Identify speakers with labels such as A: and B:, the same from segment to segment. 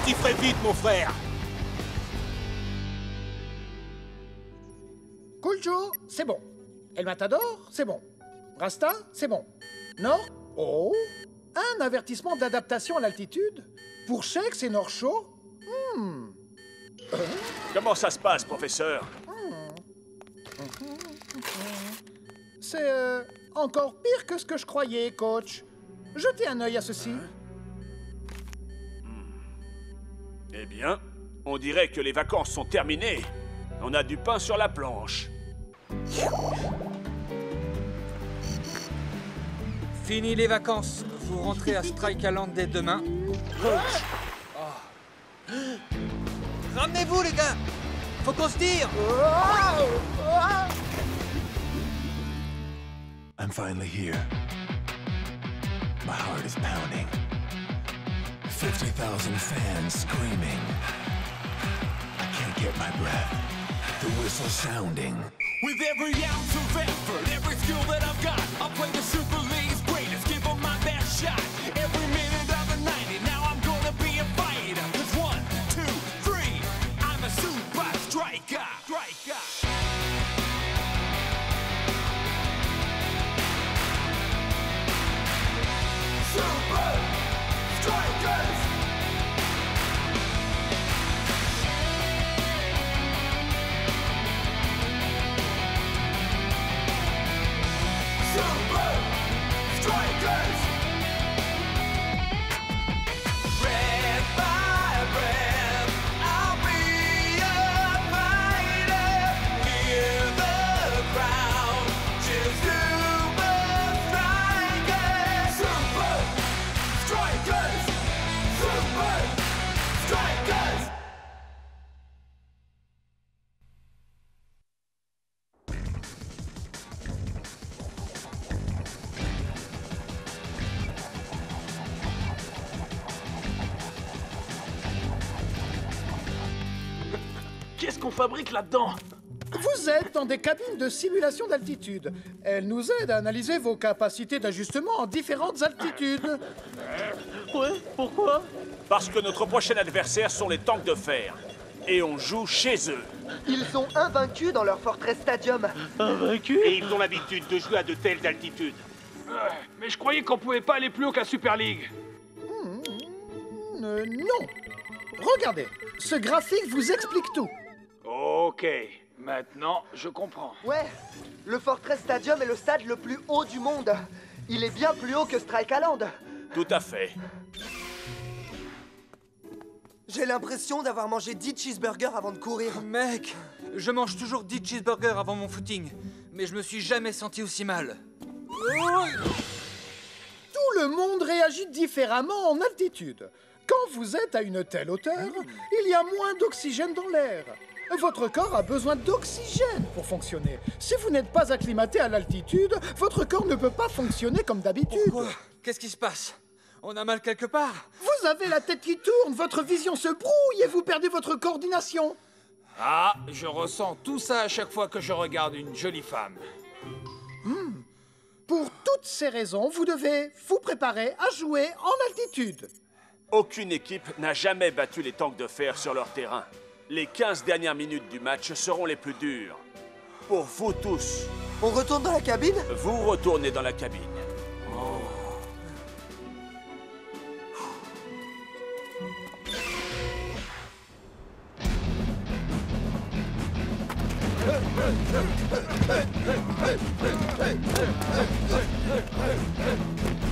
A: t'y ferais vite, mon frère.
B: Kuljo, c'est bon. El Matador, c'est bon. Rasta, c'est bon. Nord, oh, un avertissement d'adaptation à l'altitude. Pour Shex et Norcho,
A: Comment ça se passe, professeur?
B: c'est encore pire que ce que je croyais, coach. Jetez un œil à ceci.
A: Eh bien, on dirait que les vacances sont terminées. On a du pain sur la planche.
C: Fini les vacances. Vous rentrez à Strike Island dès demain. Coach. Oh. Ramenez-vous, les gars. Faut qu'on se tire.
D: I'm finally here. My heart is pounding. 50,000 fans screaming. I can't get my breath. The whistle sounding.
E: With every ounce of effort, every skill that I've got, I'll play the Super League's greatest, give them my best shot. Every minute of the 90, now I'm gonna be a fighter. 'Cause 1, 2, 3, I'm a super striker. Super Strikers! Super Strikers! Red by red, I'll be a fighter. Hear the crowd cheer Super Strikers! Super Strikers! Super Strikers!
A: Qu'est-ce qu'on fabrique là-dedans?
B: Vous êtes dans des cabines de simulation d'altitude. Elles nous aident à analyser vos capacités d'ajustement en différentes altitudes.
F: Ouais, pourquoi?
A: Parce que notre prochain adversaire sont les tanks de fer. Et on joue chez eux.
G: Ils sont invaincus dans leur Fortress Stadium.
F: Invaincu?
A: Et ils ont l'habitude de jouer à de telles altitudes.
F: Mais je croyais qu'on pouvait pas aller plus haut que la Super League.
B: Non. Regardez, ce graphique vous explique tout.
F: Ok, maintenant je comprends.
G: Ouais, le Fortress Stadium est le stade le plus haut du monde. Il est bien plus haut que Strike Island.
A: Tout à fait.
G: J'ai l'impression d'avoir mangé 10 cheeseburgers avant de courir.
C: Mec, je mange toujours 10 cheeseburgers avant mon footing. Mais je me suis jamais senti aussi mal.
B: Tout le monde réagit différemment en altitude. Quand vous êtes à une telle hauteur, il y a moins d'oxygène dans l'air. Votre corps a besoin d'oxygène pour fonctionner. Si vous n'êtes pas acclimaté à l'altitude, votre corps ne peut pas fonctionner comme d'habitude.
C: Pourquoi? Qu'est-ce qui se passe? On a mal quelque part?
B: Vous avez la tête qui tourne, votre vision se brouille et vous perdez votre coordination.
F: Ah, je ressens tout ça à chaque fois que je regarde une jolie femme.
B: Pour toutes ces raisons, vous devez vous préparer à jouer en altitude.
A: Aucune équipe n'a jamais battu les tanks de fer sur leur terrain. Les 15 dernières minutes du match seront les plus dures. Pour vous tous,
G: On retourne dans la cabine?
A: vous retournez dans la cabine.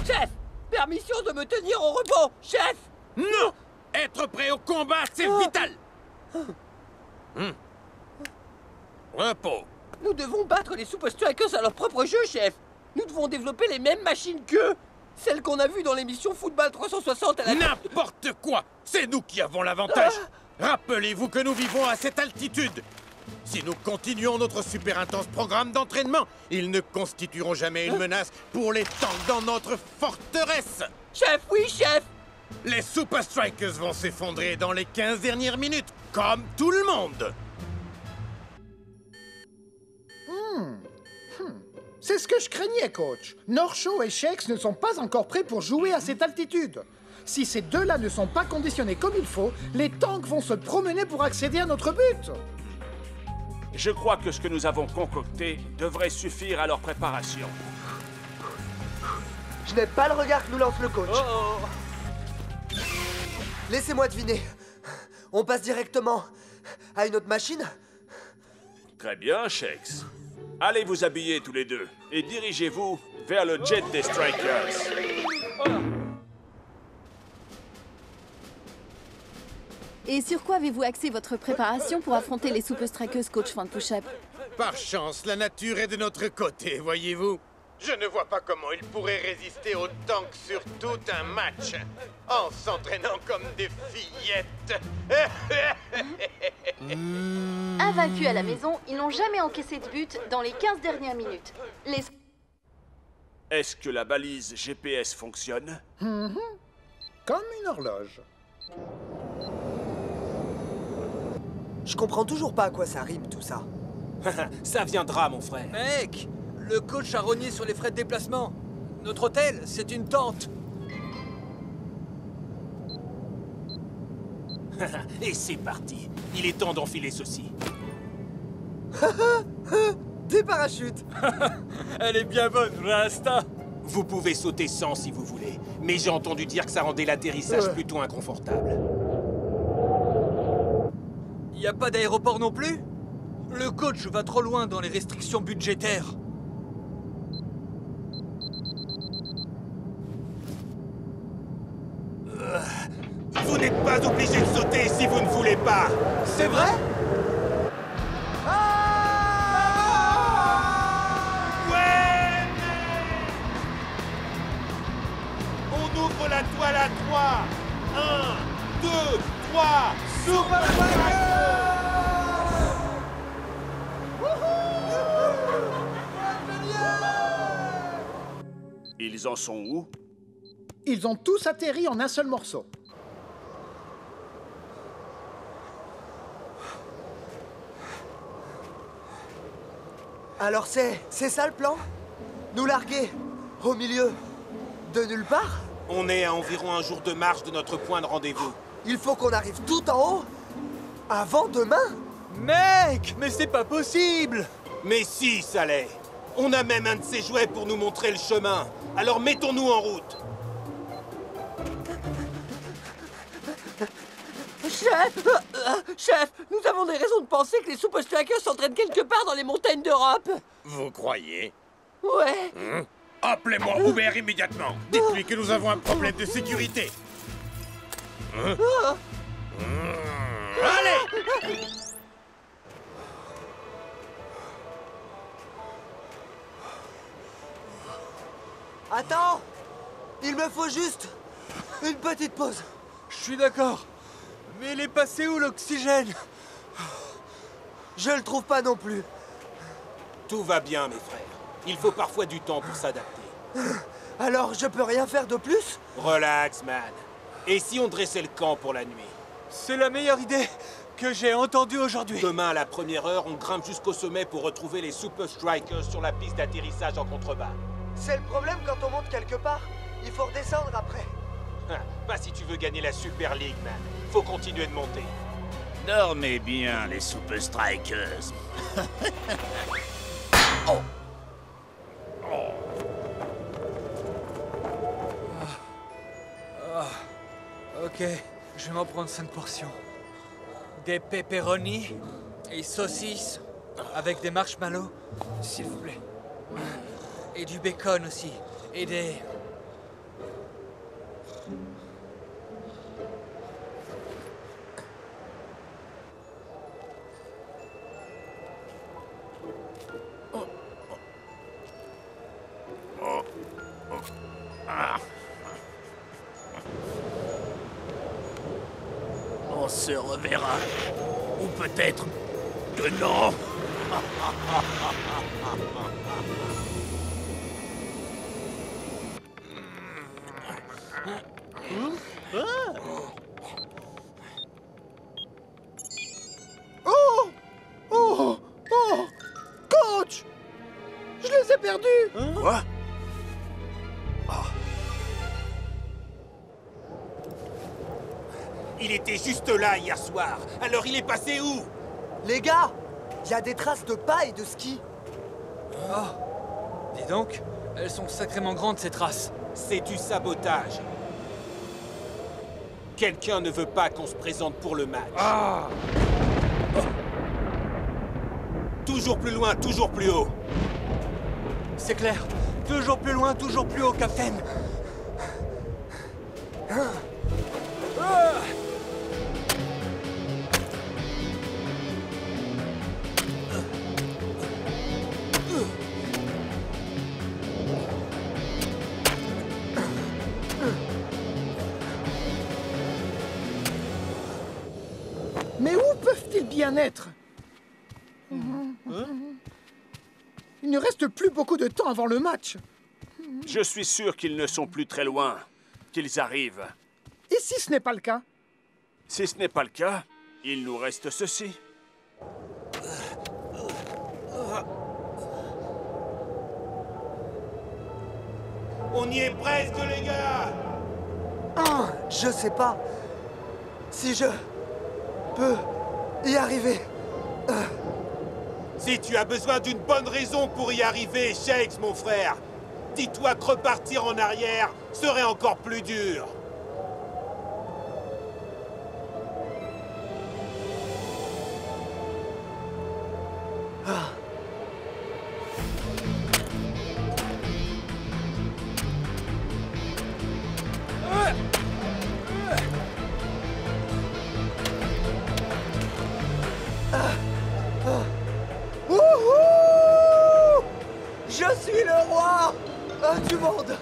H: Chef! Permission de me tenir au repos! Chef!
I: Non! Être prêt au combat, c'est vital! Repos.
H: Nous devons battre les Super Strikers à leur propre jeu, chef! Nous devons développer les mêmes machines qu'eux! Celles qu'on a vues dans l'émission Football 360 à la...
I: N'importe quoi! C'est nous qui avons l'avantage! Rappelez-vous que nous vivons à cette altitude! Si nous continuons notre super intense programme d'entraînement, ils ne constitueront jamais une menace pour les tanks dans notre forteresse!
H: Chef, oui, chef!
I: Les Super Strikers vont s'effondrer dans les 15 dernières minutes, comme tout le monde!
B: C'est ce que je craignais, coach. Norcho et Shex ne sont pas encore prêts pour jouer à cette altitude. Si ces deux-là ne sont pas conditionnés comme il faut, les tanks vont se promener pour accéder à notre but.
A: Je crois que ce que nous avons concocté devrait suffire à leur préparation.
G: Je n'ai pas le regard que nous lance le coach. Laissez-moi deviner. On passe directement à une autre machine?
A: Très bien, Shakes. Allez vous habiller tous les deux et dirigez-vous vers le jet des Strikers.
J: Et sur quoi avez-vous axé votre préparation pour affronter les Super Strikers, coach Van Push-Up?
I: Par chance, la nature est de notre côté, voyez-vous. Je ne vois pas comment ils pourraient résister aux tanks sur tout un match, en s'entraînant comme des fillettes.
J: Invaincus à la maison, ils n'ont jamais encaissé de but dans les 15 dernières minutes. Les...
A: Est-ce que la balise GPS fonctionne?
B: Comme une horloge.
G: Je comprends toujours pas à quoi ça rime tout ça.
F: Ça viendra, mon frère.
C: Mec, le coach a rogné sur les frais de déplacement. Notre hôtel, c'est une tente.
F: Et c'est parti. Il est temps d'enfiler ceci.
G: Des parachutes.
C: Elle est bien bonne, Rasta.
F: Vous pouvez sauter sans si vous voulez, mais j'ai entendu dire que ça rendait l'atterrissage plutôt inconfortable.
C: Y a pas d'aéroport non plus? Le coach va trop loin dans les restrictions budgétaires.
F: Vous n'êtes pas obligé de sauter si vous ne voulez pas.
C: C'est vrai?
F: Ouais! On ouvre la toile à 3. 1, 2, 3, Super Strikers!
A: Ils en sont où?
B: Ils ont tous atterri en un seul morceau.
G: Alors c'est ça le plan? Nous larguer au milieu de nulle part?
F: On est à environ un jour de marche de notre point de rendez-vous.
G: Il faut qu'on arrive tout en haut avant demain?
C: Mec, mais c'est pas possible!
F: Mais si, ça l'est. On a même un de ces jouets pour nous montrer le chemin. Alors mettons-nous en route.
H: Chef, nous avons des raisons de penser que les Super Strikers s'entraînent quelque part dans les montagnes d'Europe.
I: Vous croyez?
H: Ouais.
I: Appelez-moi Uber immédiatement. Dites-lui que nous avons un problème de sécurité. Allez!
G: Attends! Il me faut juste une petite pause.
C: Je suis d'accord. Mais il est passé où l'oxygène?
G: Je le trouve pas non plus.
F: Tout va bien, mes frères. Il faut parfois du temps pour s'adapter.
G: Alors je peux rien faire de plus?
F: Relax, man. Et si on dressait le camp pour la nuit?
C: C'est la meilleure idée que j'ai entendue aujourd'hui.
F: Demain, à la première heure, on grimpe jusqu'au sommet pour retrouver les Super Strikers sur la piste d'atterrissage en contrebas.
G: C'est le problème quand on monte quelque part. Il faut redescendre après.
F: Pas si tu veux gagner la Super League, man. Faut continuer de monter.
K: Dormez bien, les Super Strikers.
C: Ok, je vais m'en prendre 5 portions. Des pepperoni et saucisses avec des marshmallows, s'il vous plaît. Et du bacon aussi. Et des...
K: On se reverra. Ou peut-être que non.
B: Oh! Oh! Oh! Coach! Je les ai perdus!
K: Quoi?
F: Il était juste là hier soir. Alors il est passé où?
G: Les gars, il y a des traces de pas et de ski.
C: Oh, dis donc, elles sont sacrément grandes ces traces.
F: C'est du sabotage. Quelqu'un ne veut pas qu'on se présente pour le match.
C: Ah!
F: Toujours plus loin, toujours plus haut.
C: C'est clair. Toujours plus loin, toujours plus haut, Captain.
B: Mais où peuvent-ils bien être? Il ne reste plus beaucoup de temps avant le match.
A: Je suis sûr qu'ils ne sont plus très loin, qu'ils arrivent.
B: Et si ce n'est pas le cas?
A: Si ce n'est pas le cas, il nous reste ceci.
F: On y est presque, les gars.
G: Je sais pas si je peux y arriver.
F: Si tu as besoin d'une bonne raison pour y arriver, Shakes, mon frère, dis-toi que repartir en arrière serait encore plus dur.
G: Wouhou! Je suis le roi du monde.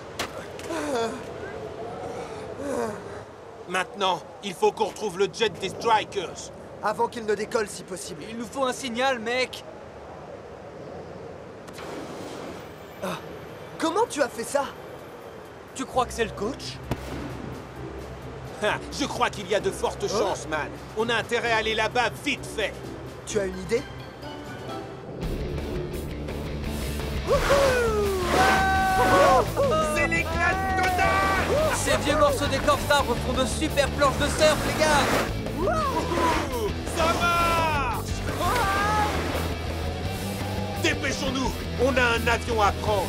F: Maintenant, il faut qu'on retrouve le jet des Strikers.
G: Avant qu'il ne décolle si possible.
C: Il nous faut un signal, mec.
G: Comment tu as fait ça?
C: Tu crois que c'est le coach?
F: Je crois qu'il y a de fortes chances, man. On a intérêt à aller là-bas vite fait.
G: Tu as une idée?
F: C'est l'éclat total!
C: Ces vieux morceaux d'écorce d'arbres font de super planches de surf, les gars.
F: Ça marche! Dépêchons-nous! On a un avion à prendre.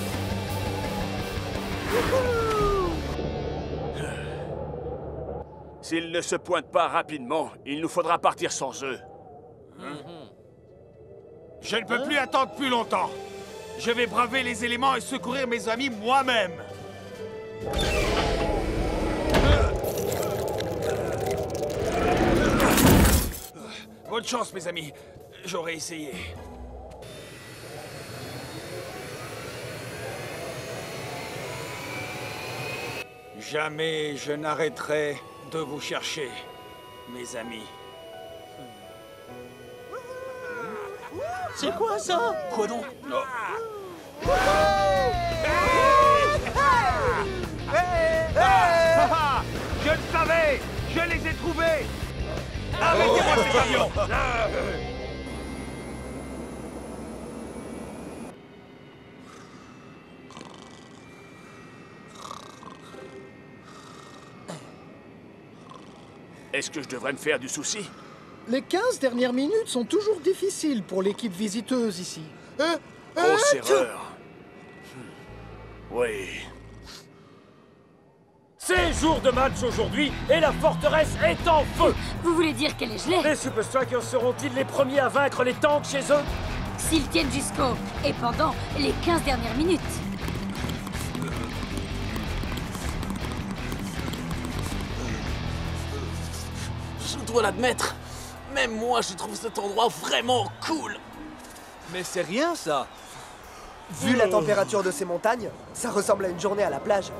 A: S'ils ne se pointent pas rapidement, il nous faudra partir sans eux.
L: Je ne peux plus attendre plus longtemps. Je vais braver les éléments et secourir mes amis moi-même. Bonne chance, mes amis. J'aurais essayé. Jamais je n'arrêterai de vous chercher, mes amis.
H: C'est quoi ça?
L: Quoi donc?
F: Je le savais! Je les ai trouvés! Arrêtez-moi ces avions!
A: Est-ce que je devrais me faire du souci?
B: Les 15 dernières minutes sont toujours difficiles pour l'équipe visiteuse ici.
A: Grosse erreur. Oui.
M: C'est jour de match aujourd'hui et la forteresse est en feu.
N: Vous voulez dire qu'elle est gelée?
M: Les Super Strikers seront-ils les premiers à vaincre les tanks chez eux?
N: S'ils tiennent jusqu'au et pendant les 15 dernières minutes.
K: Je dois l'admettre, même moi je trouve cet endroit vraiment cool.
C: Mais c'est rien, ça.
G: Vu la température de ces montagnes, ça ressemble à une journée à la plage.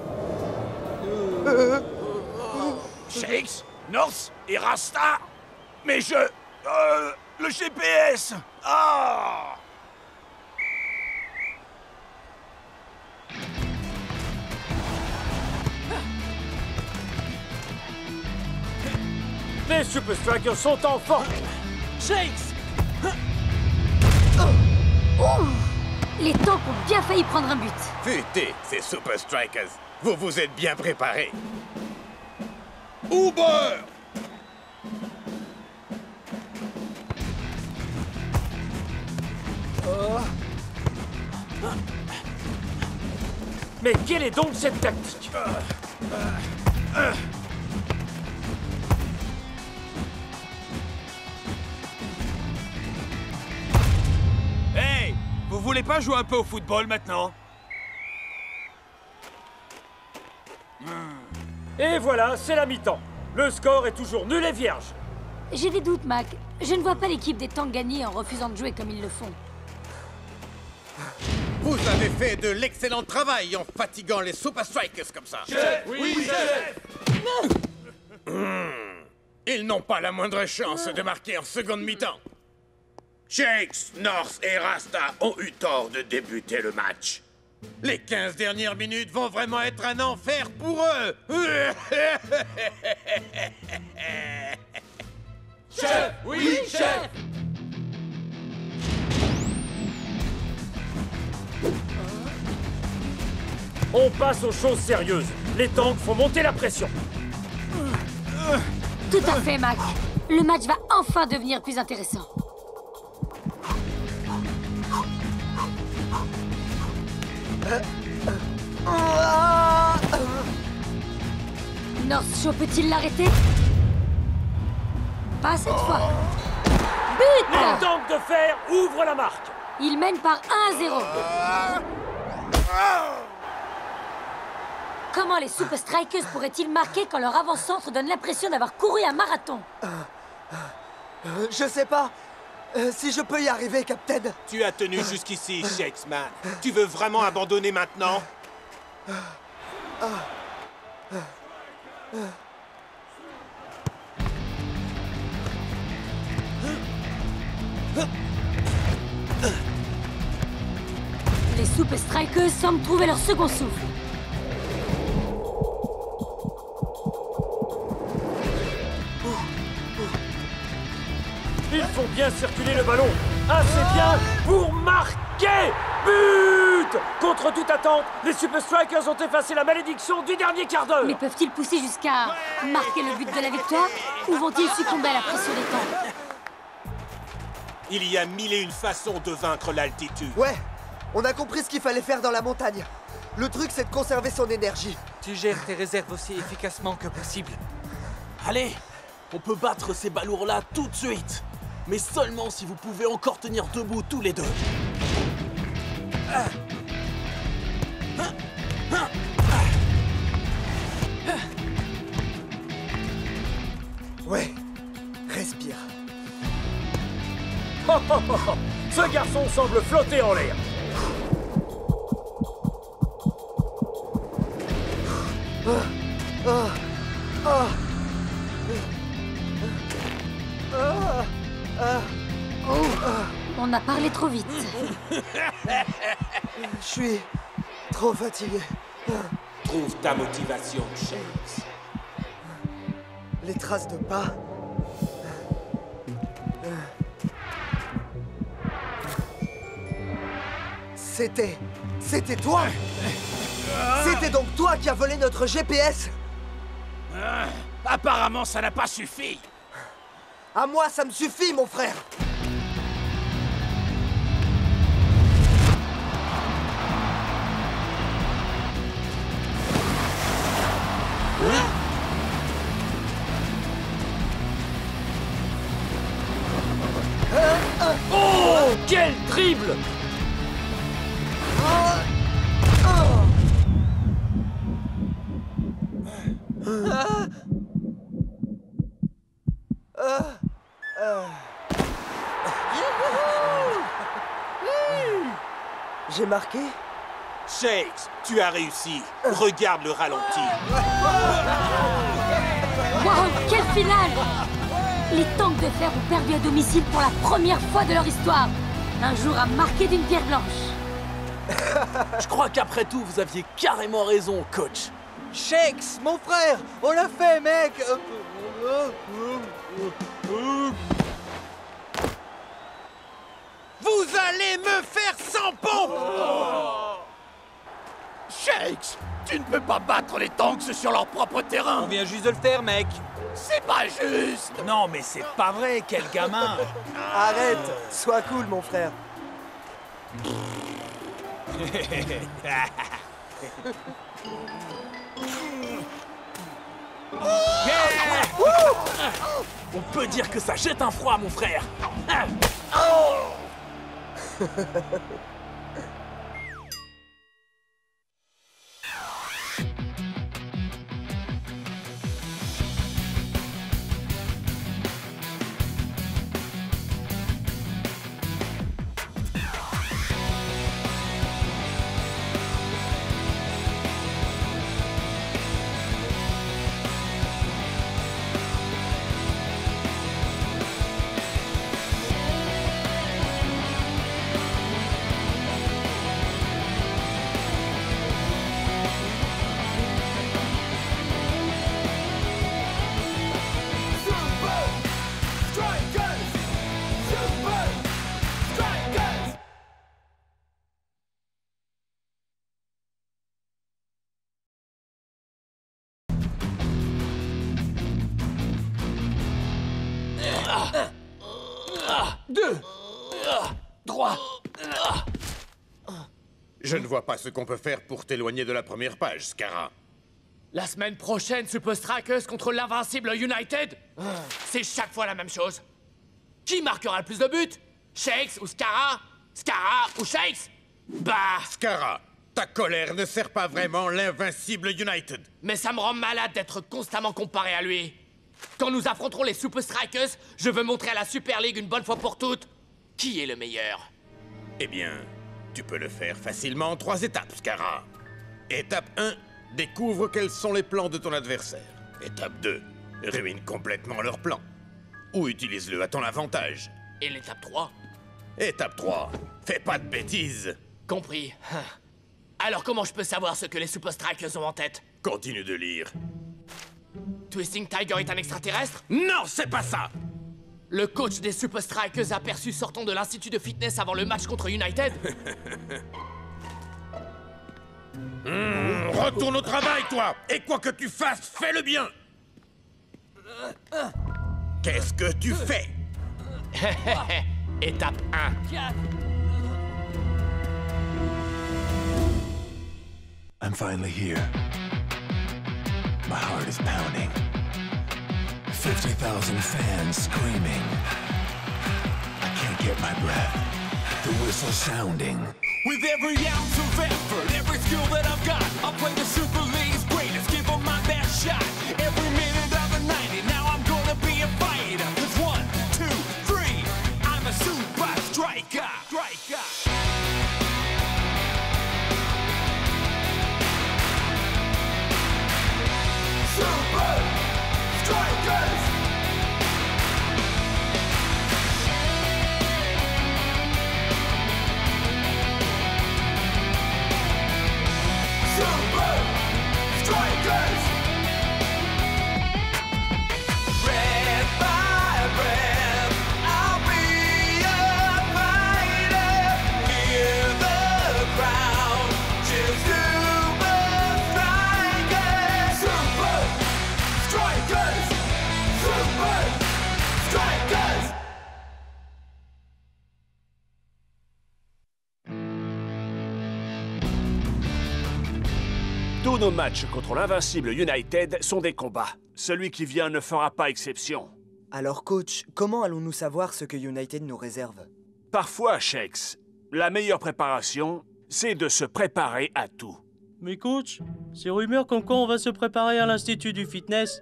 K: Shakes, North et Rasta. Mais le GPS. Ah!
M: Les Super Strikers sont en forme.
C: Shakes!
N: Les tanks ont bien failli prendre un but.
I: Futez, ces Super Strikers. Vous vous êtes bien préparés. Uber!
M: Mais quelle est donc cette tactique?
L: Hey, vous voulez pas jouer un peu au football maintenant?
M: Et voilà, c'est la mi-temps. Le score est toujours nul et vierge.
N: J'ai des doutes, Mac. Je ne vois pas l'équipe des Tanks gagner en refusant de jouer comme ils le font.
I: Vous avez fait de l'excellent travail en fatiguant les Super Strikers comme ça.
E: Chef! Oui, chef!
I: Ils n'ont pas la moindre chance de marquer en seconde mi-temps.
F: Shakes, North et Rasta ont eu tort de débuter le match.
I: Les 15 dernières minutes vont vraiment être un enfer pour eux.
E: Chef! Oui, chef!
M: On passe aux choses sérieuses. Les Tanks font monter la pression.
N: Tout à fait, Mac. Le match va enfin devenir plus intéressant. North Show peut-il l'arrêter? Pas cette fois. But!
M: Les Tanks de fer ouvrent la marque.
N: Il mène par 1-0. Comment les Super Strikers pourraient-ils marquer quand leur avant-centre donne l'impression d'avoir couru un marathon?
G: Je sais pas. Si je peux y arriver, Captain.
F: Tu as tenu jusqu'ici, Shakesman. Tu veux vraiment abandonner maintenant?
N: Les Super Strikers semblent trouver leur second souffle.
M: Ils font bien circuler le ballon. Assez bien pour marquer. But! Contre toute attente, les Super Strikers ont effacé la malédiction du dernier quart d'heure.
N: Mais peuvent-ils pousser jusqu'à marquer le but de la victoire? Ou vont-ils succomber à la pression des Tanks?
F: Il y a mille et une façons de vaincre l'altitude.
G: Ouais, on a compris ce qu'il fallait faire dans la montagne. Le truc, c'est de conserver son énergie.
C: Tu gères tes réserves aussi efficacement que possible.
K: Allez, on peut battre ces balourds-là tout de suite. Mais seulement si vous pouvez encore tenir debout tous les deux.
G: Ouais, respire.
M: Ce garçon semble flotter en l'air.
N: On a parlé trop vite.
G: Je suis trop fatigué.
F: Trouve ta motivation, Shakes.
G: Les traces de pas. C'était toi! C'était donc toi qui as volé notre GPS?
L: Apparemment, ça n'a pas suffi.
G: À moi, ça me suffit, mon frère!
M: Oh! Quel dribble!
G: J'ai marqué?
F: Shakes, tu as réussi. Regarde le ralenti.
N: Wow, quelle finale! Les Tanks de fer ont perdu à domicile pour la première fois de leur histoire. Un jour à marquer d'une pierre blanche.
K: Je crois qu'après tout, vous aviez carrément raison, coach.
C: Shakes, mon frère! On l'a fait, mec!
I: Vous allez me faire sans pompe!
L: Shakes, tu ne peux pas battre les Tanks sur leur propre terrain.
C: On vient juste de le faire, mec.
L: C'est pas juste.
O: Non, mais c'est pas vrai, quel gamin.
G: Arrête, sois cool, mon frère.
K: On peut dire que ça jette un froid, mon frère.
I: Je ne vois pas ce qu'on peut faire pour t'éloigner de la première page, Scarra.
O: La semaine prochaine, Super Strikers contre l'invincible United? C'est chaque fois la même chose. Qui marquera le plus de buts? Shakes ou Scarra? Scarra ou Shakes? Bah...
I: Scarra, ta colère ne sert pas vraiment l'invincible United.
O: Mais ça me rend malade d'être constamment comparé à lui. Quand nous affronterons les Super Strikers, je veux montrer à la Super League une bonne fois pour toutes qui est le meilleur.
I: Eh bien, tu peux le faire facilement en 3 étapes, Scarra. Étape 1, découvre quels sont les plans de ton adversaire. Étape 2, ruine complètement leurs plans. Ou utilise-le à ton avantage.
O: Et l'étape 3?
I: Étape 3, fais pas de bêtises.
O: Compris. Alors comment je peux savoir ce que les Super Strikers ont en tête?
I: Continue de lire.
O: Twisting Tiger est un extraterrestre?
I: Non, c'est pas ça!
O: Le coach des Super Strikers aperçu sortant de l'institut de fitness avant le match contre United?
I: Retourne au travail, toi! Et quoi que tu fasses, fais-le bien! Qu'est-ce que tu fais?
O: Étape 1.
D: I'm finally here. My heart is pounding. 50,000 fans screaming. I can't get my breath. The whistle sounding.
E: With every ounce of effort, every skill that I've got, I'll play the Super League's greatest, give them my best shot. Every minute of the 90, now I'm gonna be a fighter. 'Cause 1, 2, 3, I'm a super striker. Super Strikers! Super Strikers! Breath by breath, I'll be a fighter. Hear the crowd cheer Super Strikers! Super Strikers! Super Strikers!
A: Tous nos matchs contre l'invincible United sont des combats. Celui qui vient ne fera pas exception.
G: Alors coach, comment allons-nous savoir ce que United nous réserve?
A: Parfois, Shakes, la meilleure préparation, c'est de se préparer à tout.
P: Mais coach, ces rumeurs comme quoi on va se préparer à l'institut du fitness,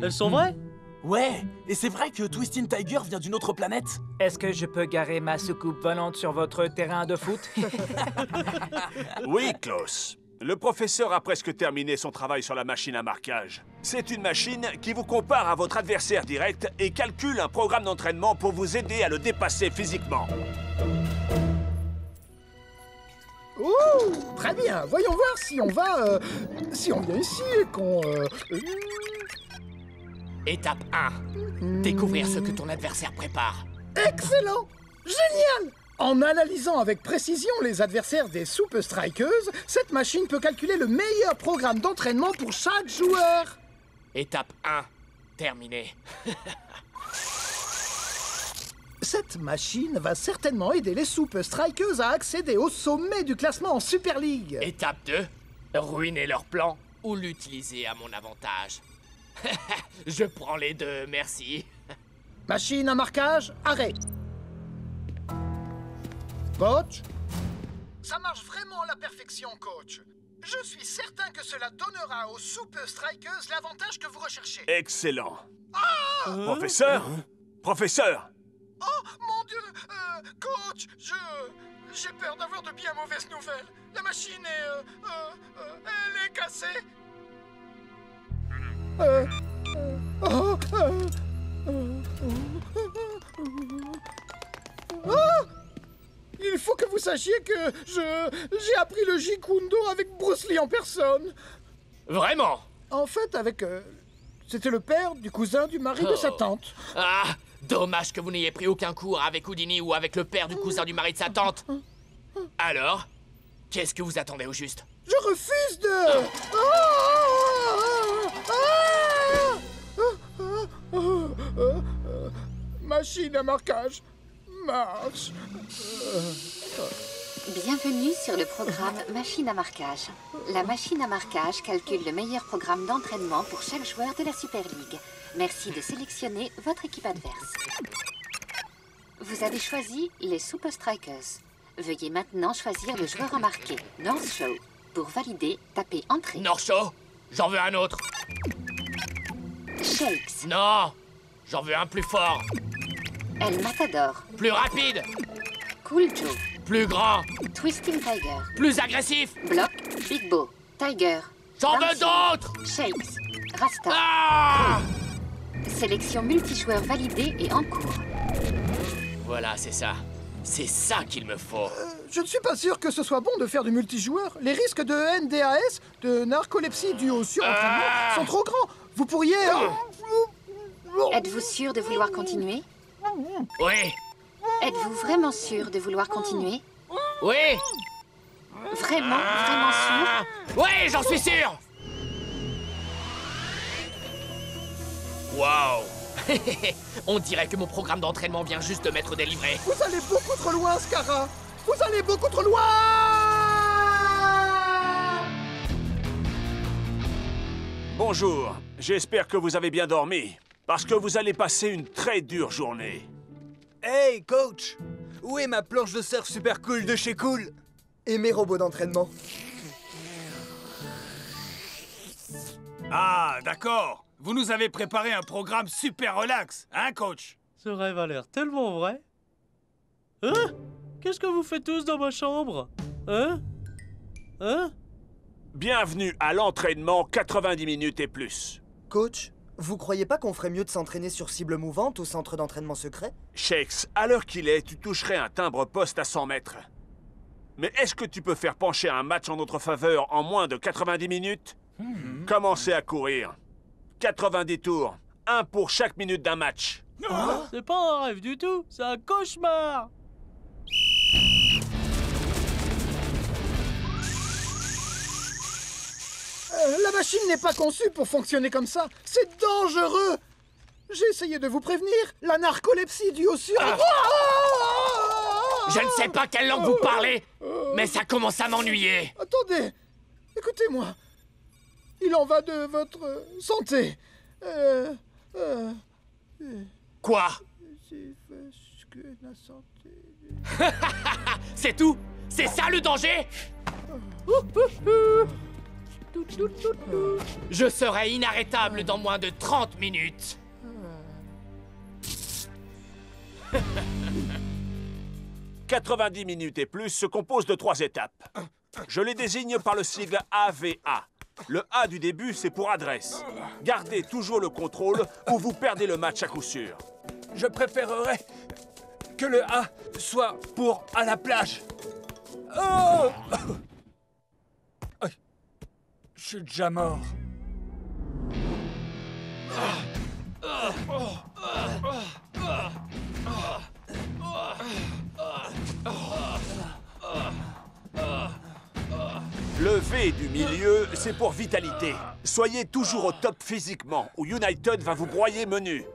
P: elles sont vraies?
K: Ouais, et c'est vrai que Twisting Tiger vient d'une autre planète.
C: Est-ce que je peux garer ma soucoupe volante sur votre terrain de foot?
A: Oui, Klaus. Le professeur a presque terminé son travail sur la machine à marquage. C'est une machine qui vous compare à votre adversaire direct et calcule un programme d'entraînement pour vous aider à le dépasser physiquement.
B: Ouh, très bien. Voyons voir si on va... si on vient ici et qu'on...
O: Étape 1. Découvrir ce que ton adversaire prépare.
B: Excellent! Génial! En analysant avec précision les adversaires des Super Strikers, cette machine peut calculer le meilleur programme d'entraînement pour chaque joueur.
O: Étape 1. Terminé.
B: Cette machine va certainement aider les Super Strikers à accéder au sommet du classement en Super League.
O: Étape 2, ruiner leur plan ou l'utiliser à mon avantage. Je prends les deux, merci.
B: Machine à marquage, arrêt. Coach? Ça marche vraiment à la perfection, coach. Je suis certain que cela donnera aux Super Strikers l'avantage que vous recherchez.
A: Excellent. Professeur? Professeur!
B: Oh, mon Dieu! Coach, j'ai peur d'avoir de bien mauvaises nouvelles. La machine est... elle est cassée. Il faut que vous sachiez que j'ai appris le Jeet Kune Do avec Bruce Lee en personne.
O: Vraiment?
B: En fait, avec... c'était le père du cousin du mari de sa tante.
O: Ah, dommage que vous n'ayez pris aucun cours avec Houdini ou avec le père du cousin du mari de sa tante. Alors, qu'est-ce que vous attendez au juste?
B: Je refuse de... Machine à marquage. Marche.
Q: Bienvenue sur le programme Machine à marquage. La machine à marquage calcule le meilleur programme d'entraînement pour chaque joueur de la Super League. Merci de sélectionner votre équipe adverse. Vous avez choisi les Super Strikers. Veuillez maintenant choisir le joueur à marquer, North Show. Pour valider, tapez Entrée.
O: North Show? J'en veux un autre.
Q: Shakes.
O: Non, j'en veux un plus fort.
Q: El Matador.
O: Plus rapide.
Q: Cool Joe.
O: Plus grand.
Q: Twisting Tiger.
O: Plus agressif.
Q: Block. Big Bo. Tiger.
O: J'en veux d'autres.
Q: Shakes. Rasta.
O: Ah!
Q: Sélection multijoueur validée et en cours.
O: Voilà, c'est ça. C'est ça qu'il me faut.
B: Je ne suis pas sûr que ce soit bon de faire du multijoueur. Les risques de NDAS, de narcolepsie due au surentraînement, sont trop grands. Vous pourriez...
Q: Êtes-vous sûr de vouloir continuer?
O: Oui.
Q: Êtes-vous vraiment sûr de vouloir continuer?
O: Oui.
Q: Vraiment sûr?
O: Oui, j'en suis sûr. Waouh. On dirait que mon programme d'entraînement vient juste de m'être délivré.
B: Vous allez beaucoup trop loin, Scara. Vous allez beaucoup trop loin.
A: Bonjour, j'espère que vous avez bien dormi, parce que vous allez passer une très dure journée.
G: Hey, coach! Où est ma planche de surf super cool de chez Cool? Et mes robots d'entraînement?
L: Ah, d'accord. Vous nous avez préparé un programme super relax, hein, coach?
P: Ce rêve a l'air tellement vrai. Hein? Qu'est-ce que vous faites tous dans ma chambre? Hein? Hein?
A: Bienvenue à l'entraînement 90 minutes et plus.
G: Coach, vous croyez pas qu'on ferait mieux de s'entraîner sur cible mouvante au centre d'entraînement secret?
A: Shakes, à l'heure qu'il est, tu toucherais un timbre-poste à 100 mètres. Mais est-ce que tu peux faire pencher un match en notre faveur en moins de 90 minutes? Commencez à courir. 90 tours, un pour chaque minute d'un match.
P: C'est pas un rêve du tout, c'est un cauchemar.
B: La machine n'est pas conçue pour fonctionner comme ça. C'est dangereux. J'ai essayé de vous prévenir. La narcolepsie due au sur...
O: Je ne sais pas quelle langue vous parlez, mais ça commence à m'ennuyer.
B: Attendez, écoutez-moi. Il en va de votre santé.
O: Quoi? C'est tout? C'est ça le danger? Je serai inarrêtable dans moins de 30 minutes.
A: 90 minutes et plus se compose de 3 étapes. Je les désigne par le sigle AVA. Le A du début, c'est pour adresse. Gardez toujours le contrôle ou vous perdez le match à coup sûr.
C: Je préférerais que le A soit pour à la plage. Oh! Je suis déjà mort.
A: Le V du milieu, c'est pour vitalité. Soyez toujours au top physiquement, ou United va vous broyer menu.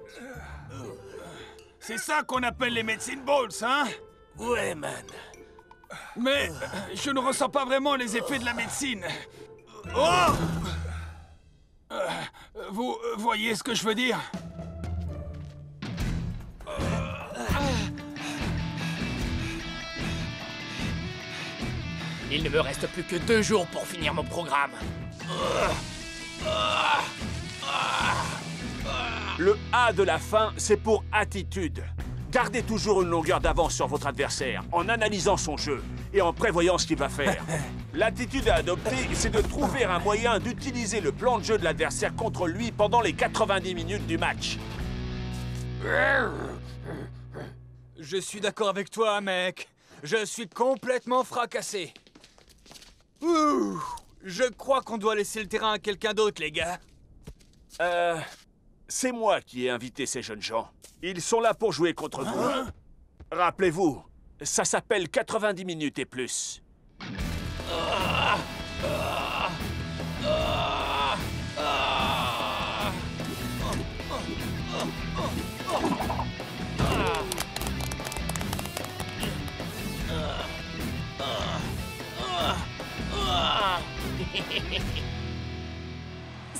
L: C'est ça qu'on appelle les medicine balls, hein?
K: Ouais, man.
L: Mais je ne ressens pas vraiment les effets de la médecine. Oh! Vous voyez ce que je veux dire?
O: Il ne me reste plus que 2 jours pour finir mon programme.
A: Le A de la fin, c'est pour attitude. Gardez toujours une longueur d'avance sur votre adversaire, en analysant son jeu et en prévoyant ce qu'il va faire. L'attitude à adopter, c'est de trouver un moyen d'utiliser le plan de jeu de l'adversaire contre lui pendant les 90 minutes du match.
C: Je suis d'accord avec toi, mec. Je suis complètement fracassé. Ouh, je crois qu'on doit laisser le terrain à quelqu'un d'autre, les gars.
A: C'est moi qui ai invité ces jeunes gens. Ils sont là pour jouer contre vous. Rappelez-vous, ça s'appelle 90 minutes et plus.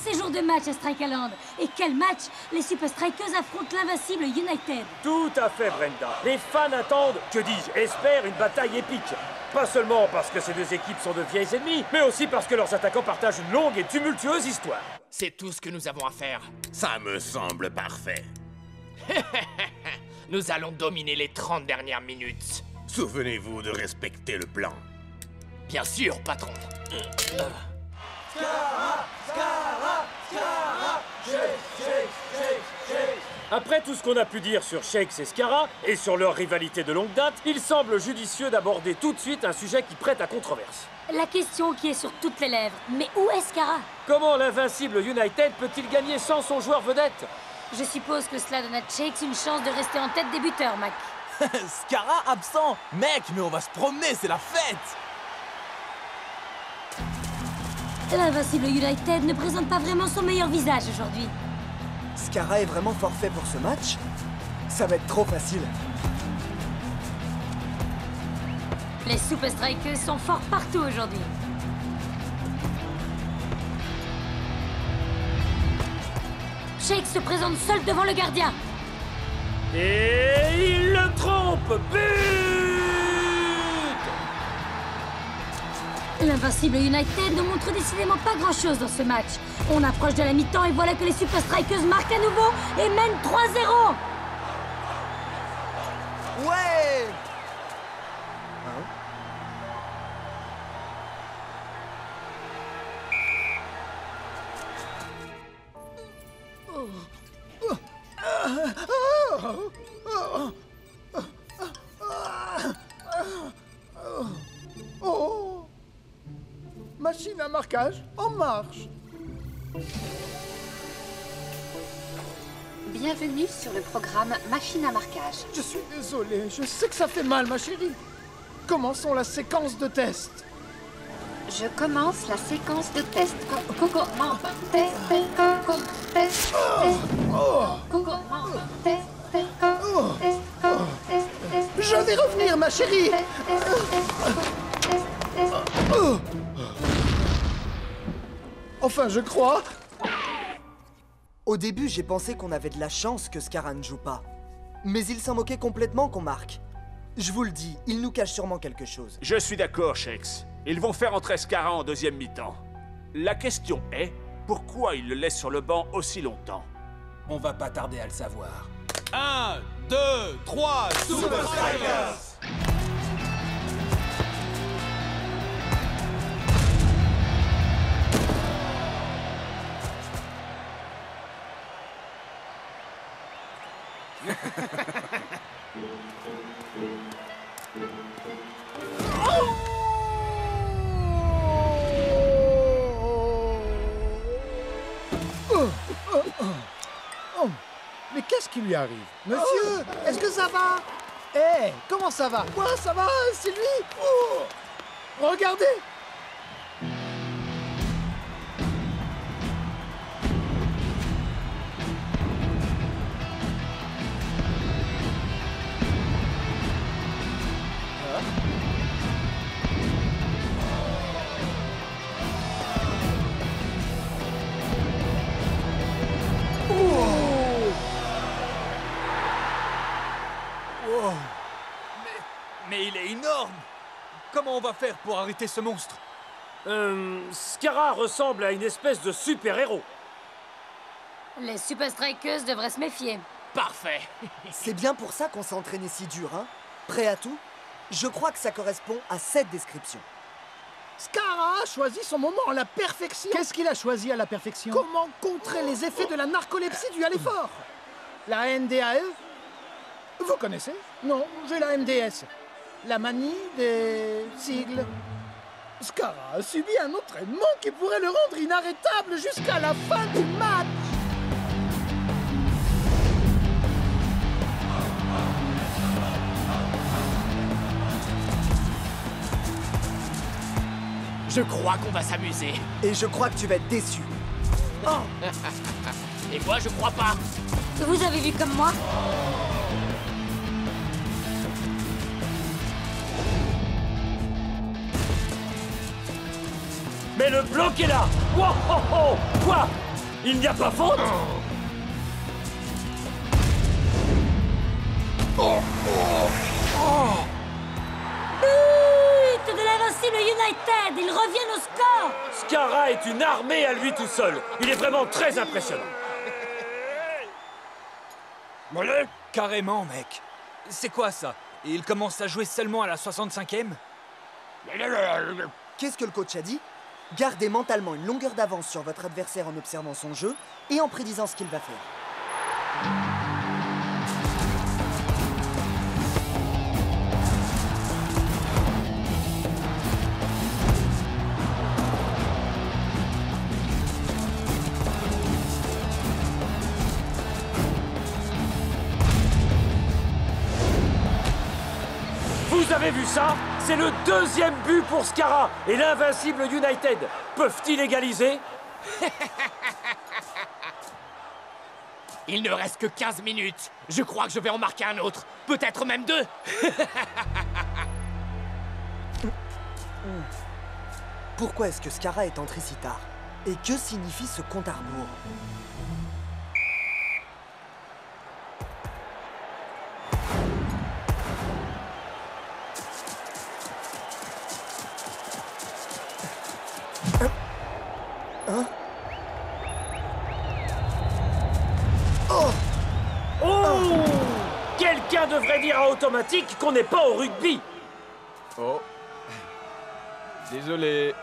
N: C'est jour de match à Strikeland. Et quel match! Les Super Strikers affrontent l'invincible United.
M: Tout à fait, Brenda. Les fans attendent, que dis-je, espèrent une bataille épique. Pas seulement parce que ces deux équipes sont de vieilles ennemies, mais aussi parce que leurs attaquants partagent une longue et tumultueuse histoire.
O: C'est tout ce que nous avons à faire.
I: Ça me semble parfait.
O: Nous allons dominer les 30 dernières minutes.
I: Souvenez-vous de respecter le plan.
O: Bien sûr, patron.
M: Après tout ce qu'on a pu dire sur Shakes et Scara, et sur leur rivalité de longue date, il semble judicieux d'aborder tout de suite un sujet qui prête à controverse.
N: La question qui est sur toutes les lèvres, mais où est Scara?
M: Comment l'invincible United peut-il gagner sans son joueur vedette?
N: Je suppose que cela donne à Shakes une chance de rester en tête des buteurs, Mac.
K: Scara absent. Mec, mais on va se promener, c'est la fête.
N: L'invincible United ne présente pas vraiment son meilleur visage aujourd'hui.
G: Scara est vraiment forfait pour ce match? Ça va être trop facile.
N: Les Super Strikers sont forts partout aujourd'hui. Shake se présente seul devant le gardien.
M: Et il le trompe! But!
N: L'invincible United ne montre décidément pas grand-chose dans ce match. On approche de la mi-temps et voilà que les Super Strikers marquent à nouveau et mènent 3-0.
G: Ouais!
B: Oh! Machine à marquage en marche.
Q: Bienvenue sur le programme Machine à marquage.
B: Je suis désolé, je sais que ça fait mal, ma chérie. Commençons la séquence de test.
Q: Je commence la séquence de test.
B: Je vais revenir, ma chérie. Enfin, je crois.
G: Au début, j'ai pensé qu'on avait de la chance que Scara ne joue pas. Mais il s'en moquait complètement qu'on marque. Je vous le dis, il nous cache sûrement quelque chose.
A: Je suis d'accord, Shakes. Ils vont faire entrer Scara en deuxième mi-temps. La question est, pourquoi ils le laissent sur le banc aussi longtemps?
K: On va pas tarder à le savoir.
L: 1, 2, 3, Super Strikers!
B: Mais qu'est-ce qui lui arrive? Monsieur, est-ce que ça va? Eh, comment ça va? Moi, ça va, c'est lui. Oh, regardez.
C: énorme! Comment on va faire pour arrêter ce monstre?
M: Scara ressemble à une espèce de super-héros.
N: Les Super Strikers devraient se méfier.
O: Parfait.
G: C'est bien pour ça qu'on s'est entraîné si dur, hein? Prêt à tout? Je crois que ça correspond à cette description.
B: Scara a choisi son moment à la perfection. Qu'est-ce qu'il a choisi à la perfection? Comment contrer les effets de la narcolepsie due à l'effort? La NDAE? Vous connaissez? Non, j'ai la MDS. La manie des sigles. Scara a subi un entraînement qui pourrait le rendre inarrêtable jusqu'à la fin du match.
O: Je crois qu'on va s'amuser.
G: Et je crois que tu vas être déçu.
O: Oh. Et moi, je crois pas.
N: Vous avez vu comme moi?
M: Mais le bloc est là! Wow, oh, oh. Quoi? Il n'y a pas faute?
N: But de l'invincible United! Ils reviennent au score!
M: Scara est une armée à lui tout seul. Il est vraiment très impressionnant.
C: Mollet? Carrément, mec. C'est quoi ça? Et il commence à jouer seulement à la 65e?
G: Qu'est-ce que le coach a dit? Gardez mentalement une longueur d'avance sur votre adversaire en observant son jeu et en prédisant ce qu'il va faire.
M: Vous avez vu ça? C'est le deuxième but pour Scara et l'invincible United. Peuvent-ils égaliser?
O: Il ne reste que 15 minutes. Je crois que je vais en marquer un autre. Peut-être même 2.
G: Pourquoi est-ce que Scara est entré si tard? Et que signifie ce compte à rebours? Hein?
M: Oh! Quelqu'un devrait dire à Automatique qu'on n'est pas au rugby.
R: Oh. Désolé.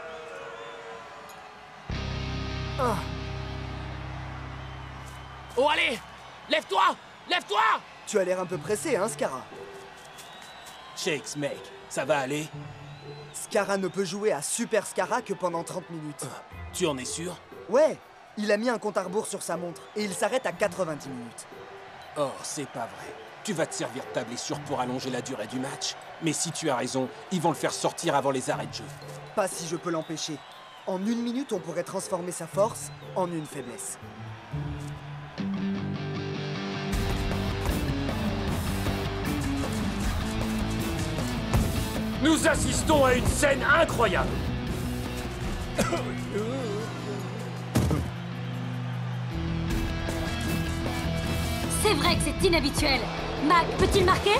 O: Oh, allez! Lève-toi! Lève-toi!
G: Tu as l'air un peu pressé, hein, Scara?
K: Shakes, mec, ça va aller?
G: Scara ne peut jouer à Super Scara que pendant 30 minutes.
K: Tu en es sûr?
G: Ouais, il a mis un compte à rebours sur sa montre et il s'arrête à 90 minutes.
K: Oh, c'est pas vrai. Tu vas te servir de ta blessure pour allonger la durée du match. Mais si tu as raison, ils vont le faire sortir avant les arrêts de jeu.
G: Pas si je peux l'empêcher. En 1 minute, on pourrait transformer sa force en une faiblesse.
M: Nous assistons à une scène incroyable.
N: C'est vrai que c'est inhabituel. Mac, peut-il marquer?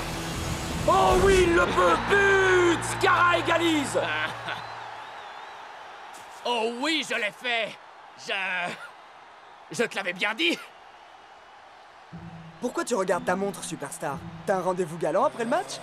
M: Oh oui, il le peut! But! Scara égalise!
O: Oh oui, je l'ai fait! Je te l'avais bien dit!
G: Pourquoi tu regardes ta montre, Superstar? T'as un rendez-vous galant après le match?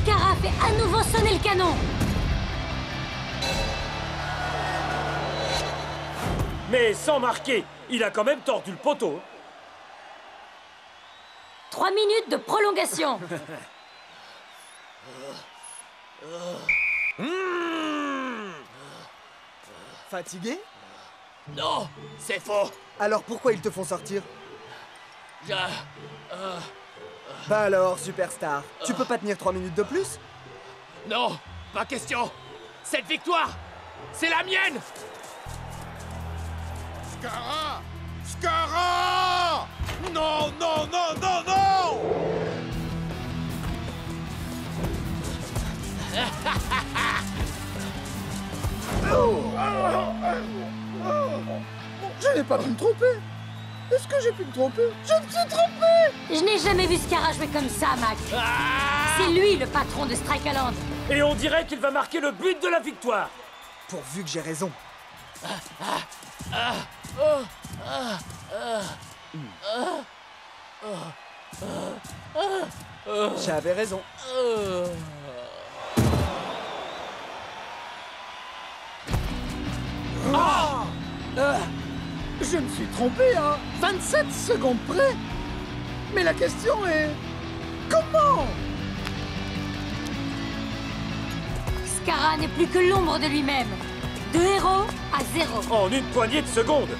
N: Scara fait à nouveau sonner le canon.
M: Mais sans marquer, il a quand même tordu le poteau.
N: 3 minutes de prolongation.
G: Fatigué?
O: Non, c'est faux.
G: Alors pourquoi ils te font sortir?
O: Je...
G: Bah alors, Superstar, tu peux pas tenir 3 minutes de plus?
O: Non, pas question. Cette victoire, c'est la mienne.
F: Scara! Scara! Non, non, non, non, non!
B: Je n'ai pas pu me tromper. Est-ce que j'ai pu me tromper? Je me suis trompé.
N: Je n'ai jamais vu Scara jouer comme ça, Mac. C'est lui le patron de Strikeland.
M: Et on dirait qu'il va marquer le but de la victoire.
G: Pourvu que j'ai raison. J'avais raison.
B: Je me suis trompé à 27 secondes près. Mais la question est... comment?
N: Scara n'est plus que l'ombre de lui-même. De héros à 0.
M: En une poignée de secondes.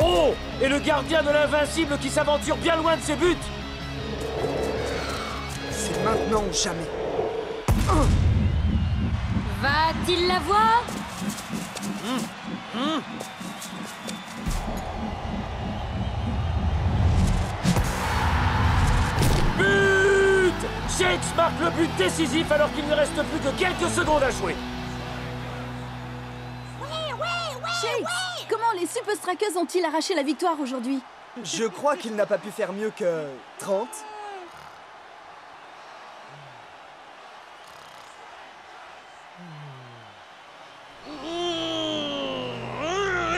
M: Oh! Et le gardien de l'invincible qui s'aventure bien loin de ses buts.
G: C'est maintenant ou jamais.
N: Va-t-il l'avoir?
M: But! Shakes marque le but décisif alors qu'il ne reste plus que quelques secondes à jouer.
R: Shakes, comment les Super Strikers ont-ils arraché la victoire aujourd'hui?
G: Je crois qu'il n'a pas pu faire mieux que 30.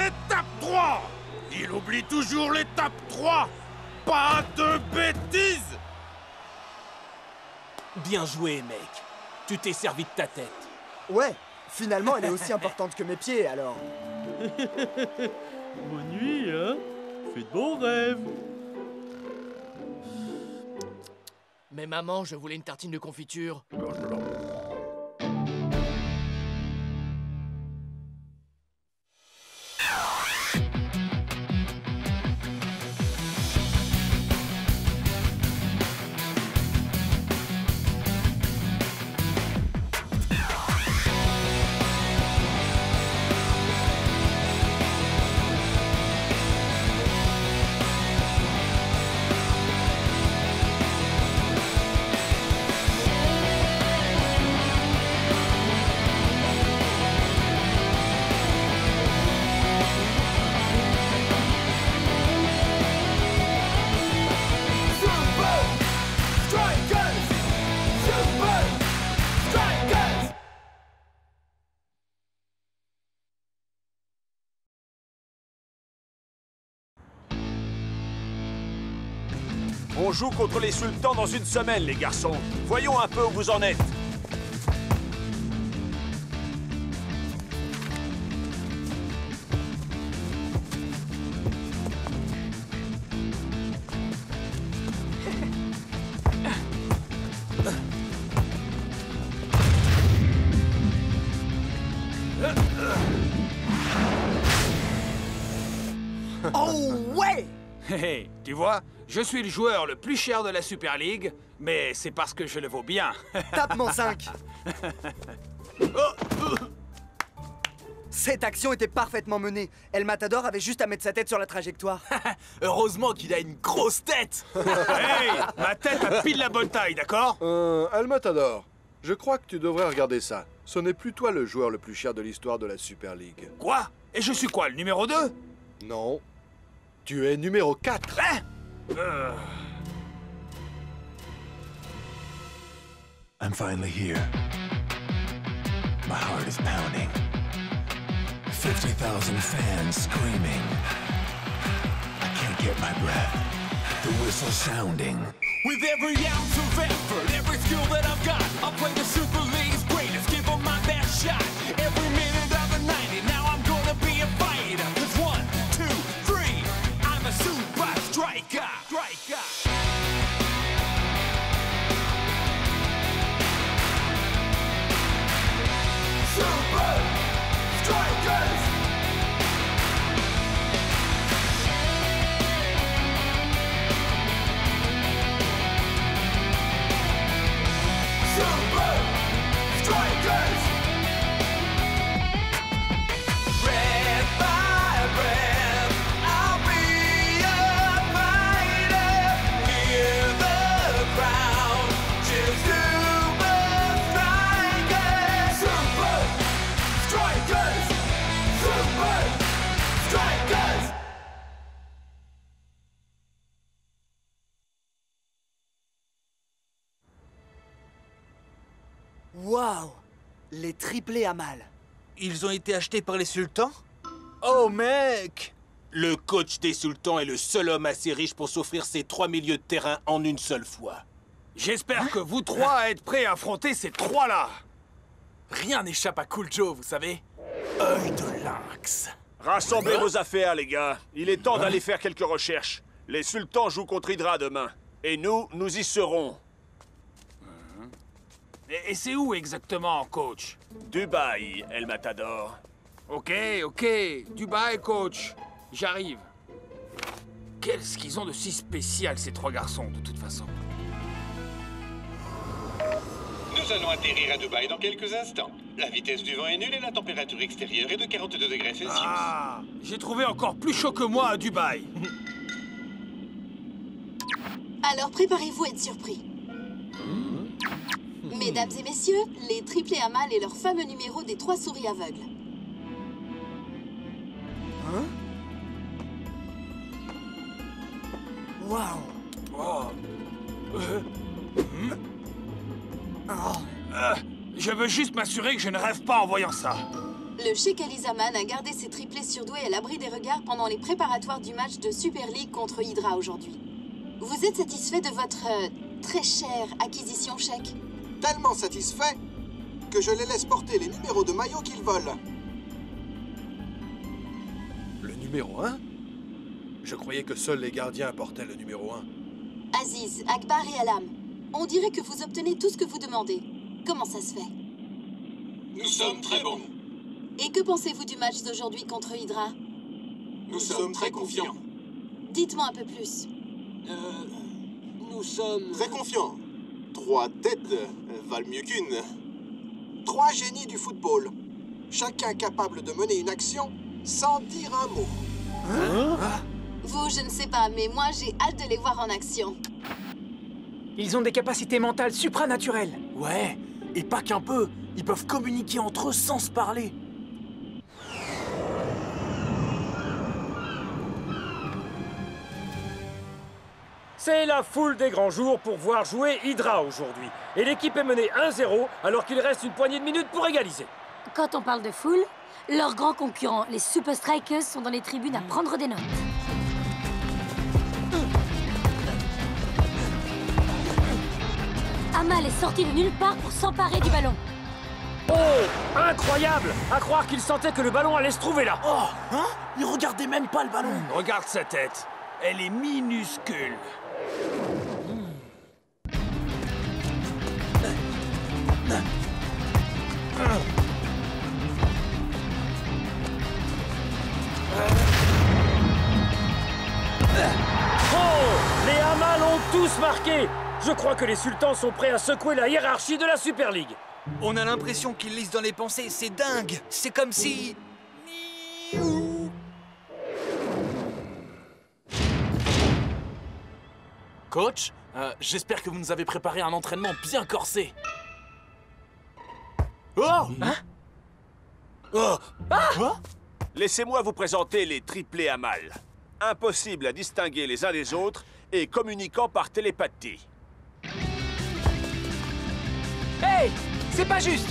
I: Étape 3! Il oublie toujours l'étape 3! Pas de bêtises!
K: Bien joué, mec. Tu t'es servi de ta tête.
G: Ouais, finalement, elle est aussi importante que mes pieds, alors.
P: Bonne nuit, hein? Fais de bons rêves.
O: Mais maman, je voulais une tartine de confiture.
A: On joue contre les sultans dans une semaine, les garçons. Voyons un peu où vous en êtes.
G: Oh ouais!
L: Hé, tu vois, je suis le joueur le plus cher de la Super League, mais c'est parce que je le vaux bien.
G: Tape mon 5. Cette action était parfaitement menée. El Matador avait juste à mettre sa tête sur la trajectoire.
K: Heureusement qu'il a une grosse tête.
L: Hey, ma tête a pile la bonne taille, d'accord?
S: El Matador, je crois que tu devrais regarder ça. Ce n'est plus toi le joueur le plus cher de l'histoire de la Super League.
L: Quoi? Et je suis quoi, le numéro 2?
S: Non. Tu es numéro 4.
L: Hein?
D: I'm finally here. My heart is pounding. 50,000 fans screaming. I can't get my breath. The whistle sounding.
E: With every ounce of effort, every skill that I've got, I'll play the Super League's greatest, give them my best shot. Every minute of the 90, now I'm gonna be a fighter. 'Cause 1, 2, 3, I'm a super striker. Super Strikers! Super Strikers! Breath by breath, I'll be a fighter. Hear the crowd, cheer Super Strikers!
G: Waouh! Les triplés à mal.
C: Ils ont été achetés par les sultans? Oh mec!
K: Le coach des sultans est le seul homme assez riche pour s'offrir ses 3 milieux de terrain en une seule fois.
L: J'espère que vous trois êtes prêts à affronter ces trois-là.
T: Rien n'échappe à Cool Joe, vous savez. Œil de lynx.
A: Rassemblez vos affaires, les gars. Il est temps d'aller faire quelques recherches. Les sultans jouent contre Hydra demain. Et nous y serons.
L: Et c'est où exactement, coach?
A: Dubaï, El Matador.
L: Ok, Dubaï, coach. J'arrive. Qu'est-ce qu'ils ont de si spécial, ces trois garçons, de toute façon?
U: Nous allons atterrir à Dubaï dans quelques instants. La vitesse du vent est nulle et la température extérieure est de 42 degrés Celsius.
L: Ah, j'ai trouvé encore plus chaud que moi à Dubaï.
R: Alors préparez-vous à être surpris. Mesdames et messieurs, les triplés à mal et leur fameux numéro des 3 souris aveugles.
G: Hein? Waouh!
L: Je veux juste m'assurer que je ne rêve pas en voyant ça.
R: Le Sheikh Ali Zaman a gardé ses triplés surdoués à l'abri des regards pendant les préparatoires du match de Super League contre Hydra aujourd'hui. Vous êtes satisfait de votre très chère acquisition, Sheikh?
V: Tellement satisfait que je les laisse porter les numéros de maillot qu'ils veulent.
S: Le numéro 1? Je croyais que seuls les gardiens portaient le numéro 1.
R: Aziz, Akbar et Alam, on dirait que vous obtenez tout ce que vous demandez. Comment ça se fait?
U: Nous sommes très bons.
R: Et que pensez-vous du match d'aujourd'hui contre Hydra?
U: Nous sommes très confiants.
R: Dites-moi un peu plus.
V: Nous sommes... Très confiants. 3 têtes valent mieux qu'une. 3 génies du football. Chacun capable de mener une action sans dire un mot.
R: Vous, je ne sais pas, mais moi, j'ai hâte de les voir en action.
T: Ils ont des capacités mentales supranaturelles. Ouais, et pas qu'un peu. Ils peuvent communiquer entre eux sans se parler.
M: C'est la foule des grands jours pour voir jouer Hydra aujourd'hui. Et l'équipe est menée 1-0 alors qu'il reste une poignée de minutes pour égaliser.
N: Quand on parle de foule, leurs grands concurrents, les Super Strikers, sont dans les tribunes à prendre des notes. Amal est sorti de nulle part pour s'emparer du ballon.
M: Oh, incroyable! À croire qu'il sentait que le ballon allait se trouver là.
T: Oh, hein? Il regardait même pas le ballon.
L: Regarde sa tête. Elle est minuscule.
M: Oh! Les Amal ont tous marqué! Je crois que les sultans sont prêts à secouer la hiérarchie de la Super League.
C: On a l'impression qu'ils lisent dans les pensées, c'est dingue! C'est comme si...
T: Coach, j'espère que vous nous avez préparé un entraînement bien corsé. Oh! Hein?
A: Oh! Laissez-moi vous présenter les triplés Amal. Impossible à distinguer les uns des autres et communiquant par télépathie.
T: Hey! C'est pas juste!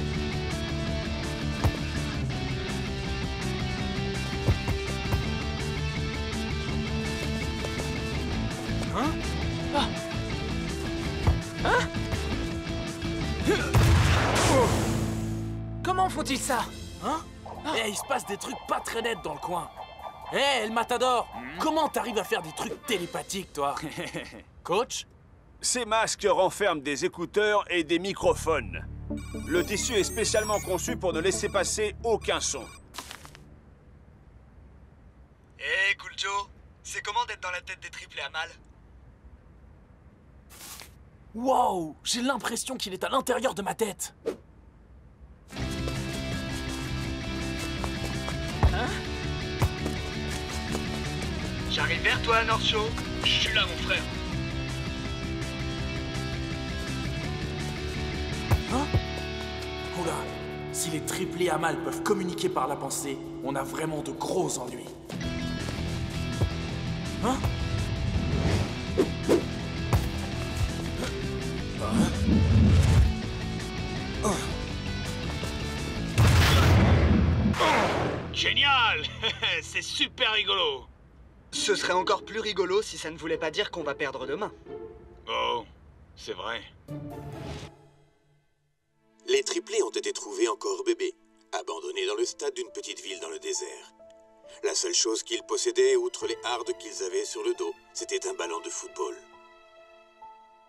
T: Hein? Ah. Hein? Comment font-ils ça? Hein? Eh, il se passe des trucs pas très nets dans le coin. Eh, El Matador, comment t'arrives à faire des trucs télépathiques, toi? Coach?
A: Ces masques renferment des écouteurs et des microphones. Le tissu est spécialement conçu pour ne laisser passer aucun son.
G: Hé, Cool Joe, c'est comment d'être dans la tête des triplés Amal?
T: Wow, j'ai l'impression qu'il est à l'intérieur de ma tête.
G: Hein? J'arrive vers toi, North Show. Je suis là, mon frère.
T: Hein? Oula, si les triplés Amal peuvent communiquer par la pensée, on a vraiment de gros ennuis. Hein?
L: Génial. C'est super rigolo.
G: Ce serait encore plus rigolo si ça ne voulait pas dire qu'on va perdre demain.
L: Oh, c'est vrai.
U: Les triplés ont été trouvés encore bébés, abandonnés dans le stade d'une petite ville dans le désert. La seule chose qu'ils possédaient, outre les hardes qu'ils avaient sur le dos, c'était un ballon de football.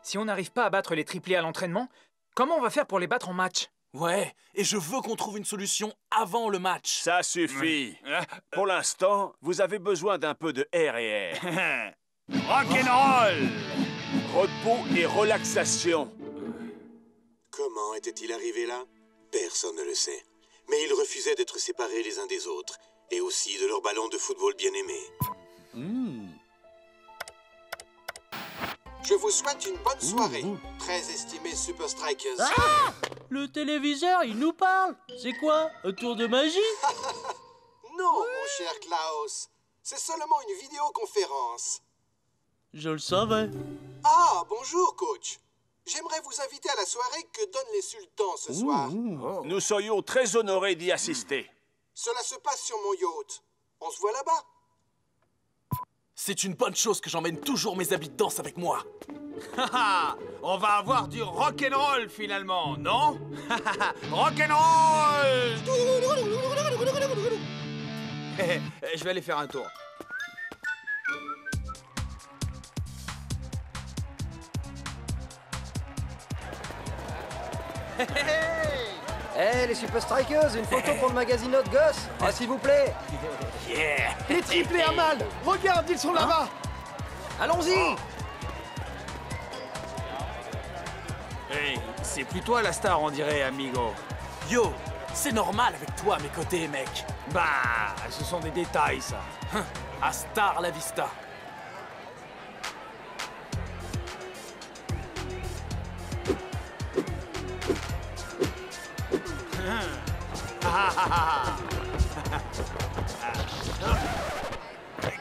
C: Si on n'arrive pas à battre les triplés à l'entraînement, comment on va faire pour les battre en match?
T: Ouais, et je veux qu'on trouve une solution avant le match.
A: Ça suffit. Pour l'instant, vous avez besoin d'un peu de air et air. Rock'n'roll. Repos et relaxation.
U: Comment était-il arrivé là? Personne ne le sait. Mais ils refusaient d'être séparés les uns des autres, et aussi de leur ballon de football bien-aimé.
V: Je vous souhaite une bonne soirée, très estimés Super Strikers.
P: Ah! Le téléviseur, il nous parle. C'est quoi? Un tour de magie?
V: Non, mon cher Klaus. C'est seulement une vidéoconférence.
P: Je le savais.
V: Ah, bonjour, coach. J'aimerais vous inviter à la soirée que donnent les sultans ce soir.
A: Nous serions très honorés d'y assister.
V: Cela se passe sur mon yacht. On se voit là-bas.
T: C'est une bonne chose que j'emmène toujours mes habits de danse avec moi.
L: On va avoir du rock'n'roll finalement, non? Rock'n'roll.
C: Je vais aller faire un tour.
G: Hey, les Super Strikers, une photo pour le magazine Hot Goss. Ah, s'il vous plaît.
T: Yeah.
B: Les triplés à mal. Regarde, ils sont là-bas.
G: Allons-y.
L: Hey, c'est plus toi la star, on dirait, amigo.
T: Yo, c'est normal avec toi à mes côtés, mec.
L: Bah, ce sont des détails, ça.
T: Hasta la vista.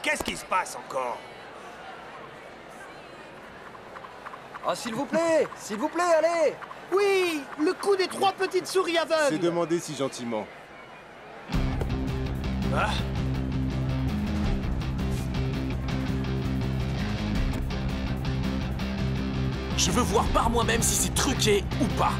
L: Qu'est-ce qui se passe encore?
G: Ah, s'il vous plaît, allez.
B: Oui, le coup des 3 petites souris aveugles.
F: C'est demandé si gentiment.
L: Ah.
T: Je veux voir par moi-même si c'est truqué ou pas.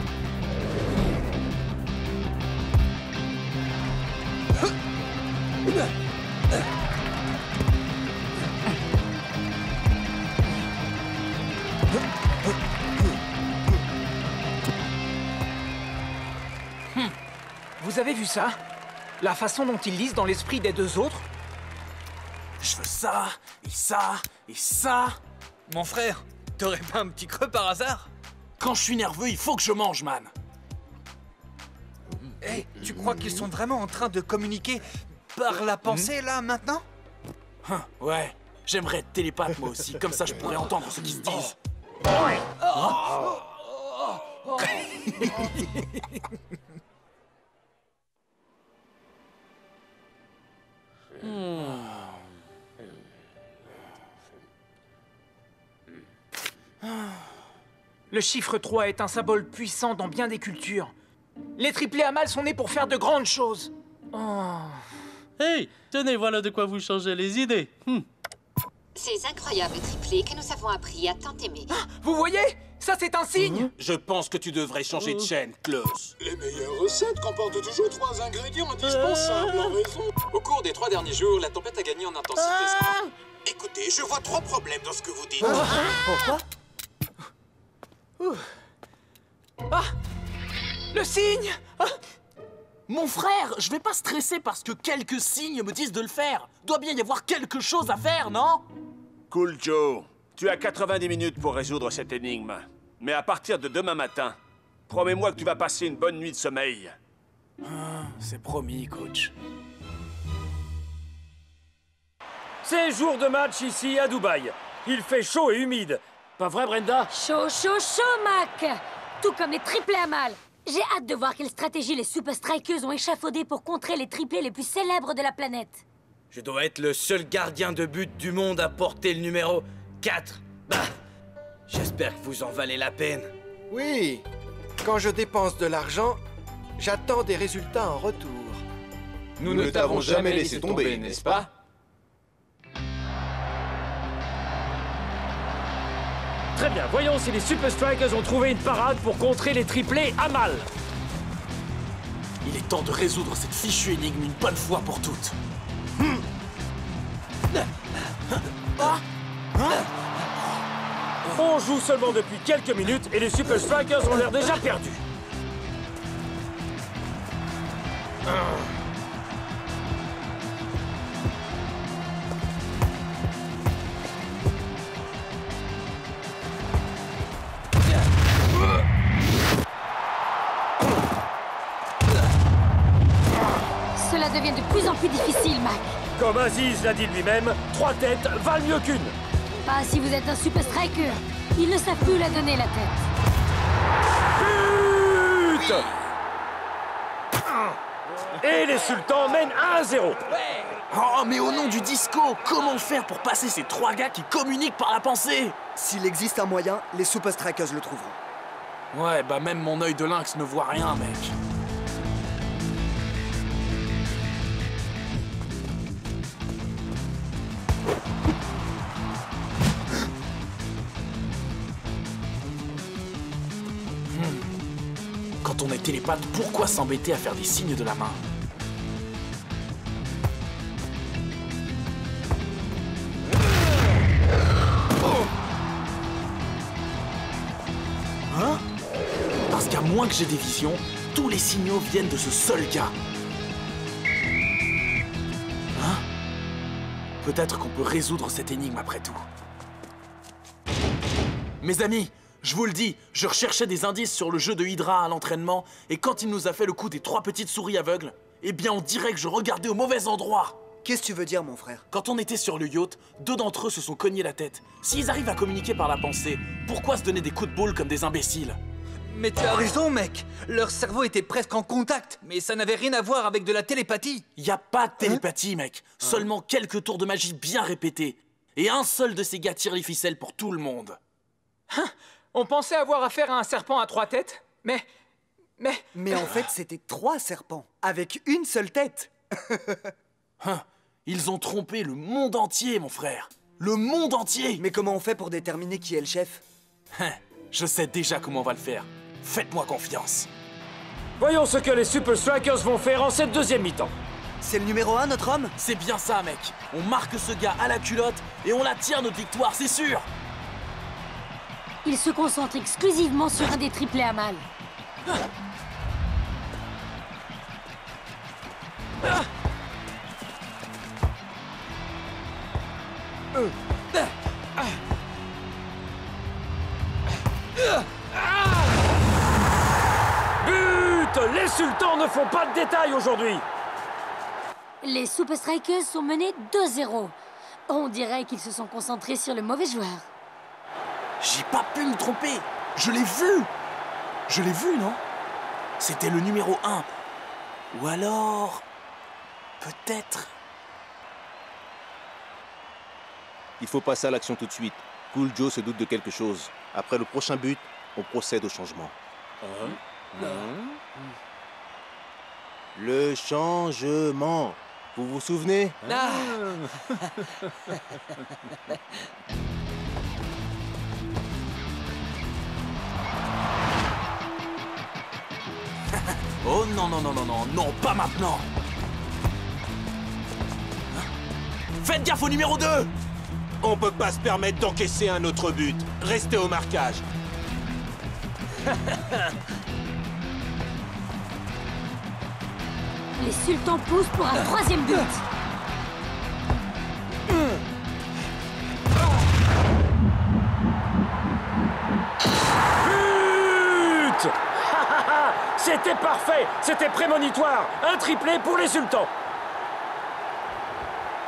C: Vous avez vu ça? La façon dont ils lisent dans l'esprit des deux autres?
T: Je veux ça, et ça, et ça.
C: Mon frère, t'aurais pas un petit creux par hasard?
T: Quand je suis nerveux, il faut que je mange, man.
C: Hey, tu crois qu'ils sont vraiment en train de communiquer par la pensée, là, maintenant?
T: Ouais, j'aimerais être télépathe, moi aussi. Comme ça, je pourrais entendre ce qu'ils se disent.
C: Le chiffre 3 est un symbole puissant dans bien des cultures. Les triplés à mal sont nés pour faire de grandes choses.
P: Hey, tenez, voilà de quoi vous changer les idées.
Q: Ces incroyables triplés que nous avons appris à tant aimer.
C: Vous voyez? Ça, c'est un signe.
K: Je pense que tu devrais changer de chaîne, Klaus.
V: Les meilleures recettes comportent toujours 3 ingrédients indispensables en raison. Au cours des 3 derniers jours, la tempête a gagné en intensité.
U: Écoutez, je vois 3 problèmes dans ce que vous dites.
G: Pourquoi?
C: Ah! Le signe!
T: Mon frère, je vais pas stresser parce que quelques signes me disent de le faire. Doit bien y avoir quelque chose à faire, non?
A: Cool Joe, tu as 90 minutes pour résoudre cette énigme. Mais à partir de demain matin, promets-moi que tu vas passer une bonne nuit de sommeil.
T: C'est promis, coach.
M: C'est jour de match ici à Dubaï. Il fait chaud et humide. Pas vrai, Brenda?
N: Chaud, chaud, chaud, Mac! Tout comme les triplés à mal. J'ai hâte de voir quelle stratégie les Super Strikers ont échafaudé pour contrer les triplés les plus célèbres de la planète.
H: Je dois être le seul gardien de but du monde à porter le numéro 4. Bah, j'espère que vous en valez la peine.
I: Oui, Quand je dépense de l'argent, j'attends des résultats en retour.
J: Nous ne t'avons jamais laissé tomber, n'est-ce pas?
M: Très bien, voyons si les Super Strikers ont trouvé une parade pour contrer les triplés à mal.
T: Il est temps de résoudre cette fichue énigme une bonne fois pour toutes.
M: On joue seulement depuis quelques minutes et les Super Strikers ont l'air déjà perdus.
N: Cela devient de plus en plus difficile, Mac.
M: Comme Aziz l'a dit lui-même, 3 têtes valent mieux qu'une.
N: Pas si vous êtes un Super Striker. Ils ne savent plus la donner, la tête.
M: But! Et les Sultans mènent 1-0.
T: Oh, mais au nom du disco, comment faire pour passer ces 3 gars qui communiquent par la pensée?
G: S'il existe un moyen, les Super Strikers le trouveront.
T: Ouais, bah même mon œil de lynx ne voit rien, mec. Quand on est télépathe, pourquoi s'embêter à faire des signes de la main? Hein? Parce qu'à moins que j'ai des visions, tous les signaux viennent de ce seul gars. Hein? Peut-être qu'on peut résoudre cette énigme après tout. Mes amis, je vous le dis, je recherchais des indices sur le jeu de Hydra à l'entraînement, et quand il nous a fait le coup des 3 petites souris aveugles, eh bien on dirait que je regardais au mauvais endroit.
G: Qu'est-ce que tu veux dire, mon frère?
T: Quand on était sur le yacht, 2 d'entre eux se sont cognés la tête. S'ils arrivent à communiquer par la pensée, pourquoi se donner des coups de boule comme des imbéciles?
C: Mais tu as raison, mec. Leur cerveau était presque en contact, mais ça n'avait rien à voir avec de la télépathie.
T: Y a pas de télépathie, mec. Seulement quelques tours de magie bien répétés. Et un seul de ces gars tire les ficelles pour tout le monde.
C: Hein? On pensait avoir affaire à un serpent à 3 têtes, mais...
G: Mais en fait, c'était 3 serpents, avec une seule tête.
T: Hein? Ils ont trompé le monde entier, mon frère. Le monde entier.
G: Mais comment on fait pour déterminer qui est le chef?
T: Hein? Je sais déjà comment on va le faire. Faites-moi confiance.
M: Voyons ce que les Super Strikers vont faire en cette deuxième mi-temps.
G: C'est le numéro 1, notre homme?
T: C'est bien ça, mec. On marque ce gars à la culotte et on la tire, notre victoire, c'est sûr.
N: Ils se concentrent exclusivement sur un des triplés à mal.
M: But! Les Sultans ne font pas de détails aujourd'hui.
N: Les Super Strikers sont menés 2-0. On dirait qu'ils se sont concentrés sur le mauvais joueur.
T: J'ai pas pu me tromper. Je l'ai vu. Je l'ai vu, non? C'était le numéro 1. Ou alors... peut-être...
J: Il faut passer à l'action tout de suite. Cool Joe se doute de quelque chose. Après le prochain but, on procède au changement. Le changement. Vous vous souvenez?
T: Oh non, non, non, non, non, non, pas maintenant. Faites gaffe au numéro 2.
F: On peut pas se permettre d'encaisser un autre but. Restez au marquage.
N: Les Sultans poussent pour un 3e but.
M: But! C'était parfait. C'était prémonitoire. Un triplé pour les Sultans.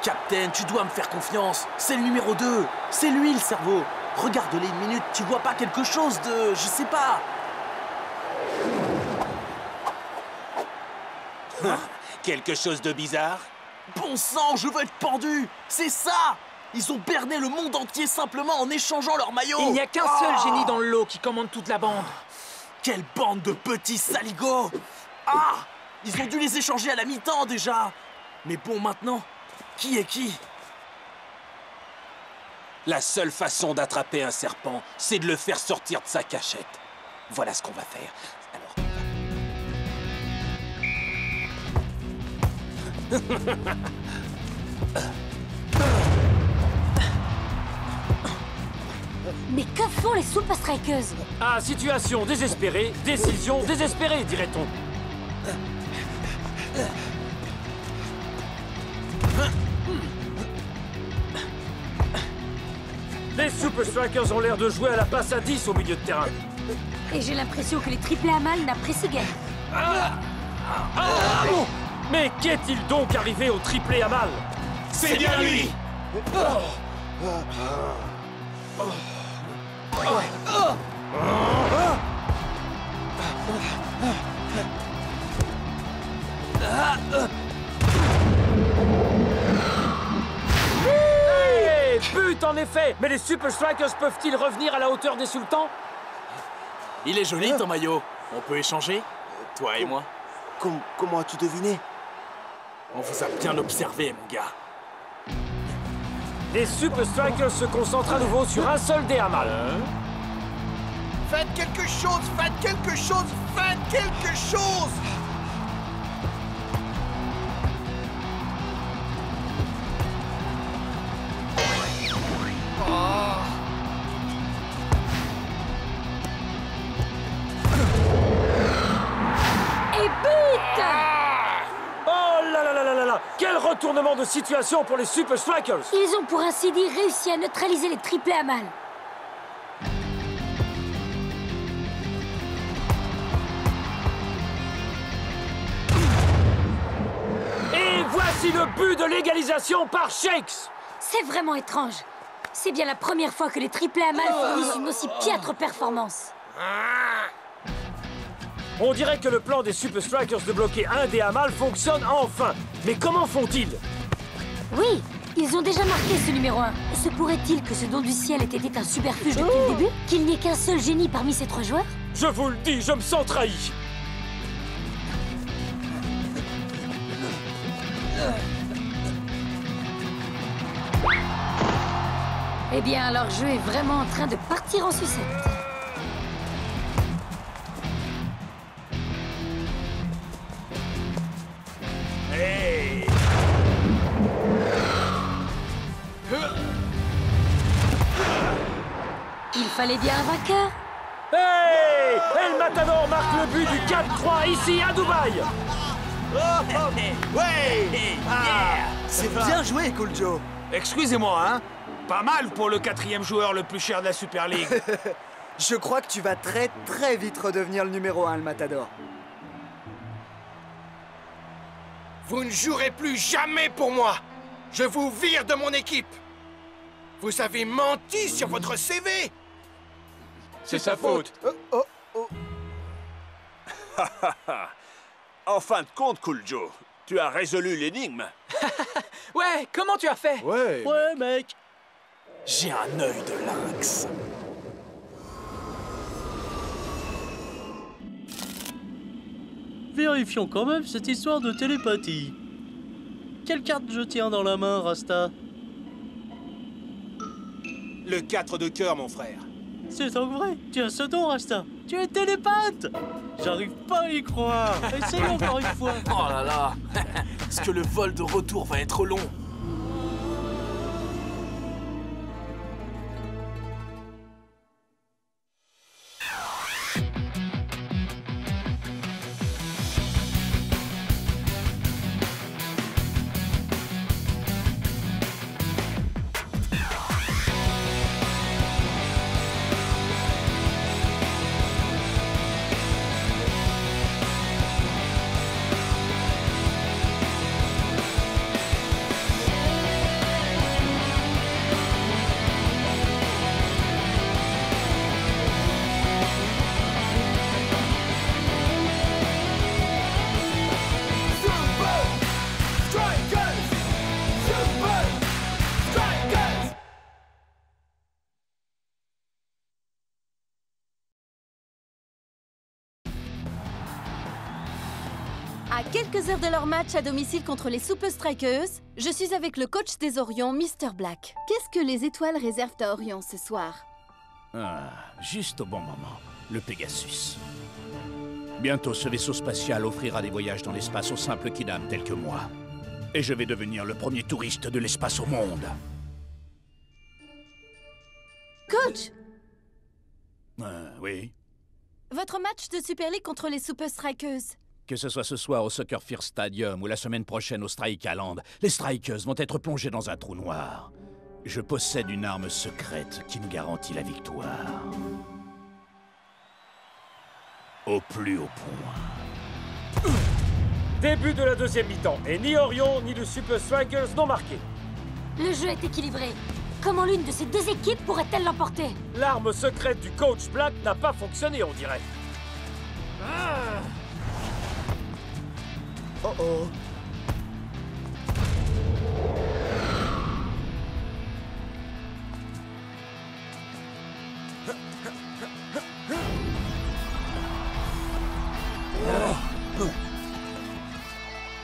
T: Captain, tu dois me faire confiance. C'est le numéro 2. C'est lui le cerveau. Regarde-les une minute, tu vois pas quelque chose de... je sais pas.
F: Quelque chose de bizarre?
T: Bon sang, je veux être pendu. C'est ça. Ils ont berné le monde entier simplement en échangeant leur maillot.
C: Il n'y a qu'un seul génie dans le lot qui commande toute la bande.
T: Quelle bande de petits saligots! Ah! Ils ont dû les échanger à la mi-temps déjà! Mais bon, maintenant, qui est qui?
K: La seule façon d'attraper un serpent, c'est de le faire sortir de sa cachette. Voilà ce qu'on va faire.
N: Mais que font les Super Strikers?
M: Ah, situation désespérée, décision désespérée, dirait-on. Les Super Strikers ont l'air de jouer à la passe à 10 au milieu de terrain.
N: Et j'ai l'impression que les triplés à mal n'apprécient guère.
M: Mais qu'est-il donc arrivé au triplé à mal?
E: C'est bien lui!
M: Hey, but en effet! Mais les Super Strikers peuvent-ils revenir à la hauteur des sultans?
T: Il est joli ton maillot. On peut échanger? Toi et moi.
H: Comment as-tu deviné?
T: On vous a bien observé, mon gars.
M: Les Super Strikers se concentrent à nouveau sur un seul dé à mal.
F: Faites quelque chose! Faites quelque chose! Faites quelque chose!
N: Et but!
M: Oh là là là là là là! Quel retournement de situation pour les Super Strikers!
N: Ils ont pour ainsi dire réussi à neutraliser les triplés à mal.
M: Et voici le but de l'égalisation par Shakes!
N: C'est vraiment étrange. C'est bien la première fois que les triplés à mal fournissent une aussi piètre performance.
M: On dirait que le plan des Super Strikers de bloquer un dé à mal fonctionne enfin. Mais comment font-ils?
N: Oui, ils ont déjà marqué ce numéro 1. Se pourrait-il que ce don du ciel ait été un subterfuge depuis le début? Qu'il n'y ait qu'un seul génie parmi ces 3 joueurs?
M: Je vous le dis, je me sens trahi.
N: Eh bien, leur jeu est vraiment en train de partir en sucette.
E: Hey!
N: Il fallait bien un vainqueur.
M: Hey! El Matador marque le but du 4-3 ici à Dubaï.
F: Ouais!
G: C'est bien joué, Cool Joe.
L: Excusez-moi, hein? Pas mal pour le 4e joueur le plus cher de la Super League.
G: Je crois que tu vas très très vite redevenir le numéro 1, le Matador.
F: Vous ne jouerez plus jamais pour moi! Je vous vire de mon équipe! Vous avez menti sur votre CV!
L: C'est sa faute.
A: En fin de compte, Cool Joe, tu as résolu l'énigme.
C: Ouais, comment tu as fait?
S: Ouais.
P: Ouais, mec.
T: J'ai un œil de lynx.
P: Vérifions quand même cette histoire de télépathie. Quelle carte je tiens dans la main, Rasta?
I: Le 4 de cœur, mon frère.
P: C'est donc vrai. Tu as ce don, Rasta. Tu es télépathe. J'arrive pas à y croire. Essaye encore une fois.
T: Oh là là. Est-ce que le vol de retour va être long?
D: À quelques heures de leur match à domicile contre les Super Strikers, je suis avec le coach des Orions, Mr. Black. Qu'est-ce que les étoiles réservent à Orion ce soir?
O: Ah, juste au bon moment, le Pegasus. Bientôt, ce vaisseau spatial offrira des voyages dans l'espace aux simples kidam tels que moi. Et je vais devenir le premier touriste de l'espace au monde.
D: Coach!
O: Oui?
D: Votre match de Super League contre les Super Strikers.
O: Que ce soit ce soir au Soccer First Stadium ou la semaine prochaine au Strikaland, les Strikers vont être plongés dans un trou noir. Je possède une arme secrète qui me garantit la victoire. Au plus haut point.
M: Début de la deuxième mi-temps, et ni Orion ni les Super Strikers n'ont marqué.
N: Le jeu est équilibré. Comment l'une de ces deux équipes pourrait-elle l'emporter?
M: L'arme secrète du coach Black n'a pas fonctionné, on dirait.
G: Oh oh.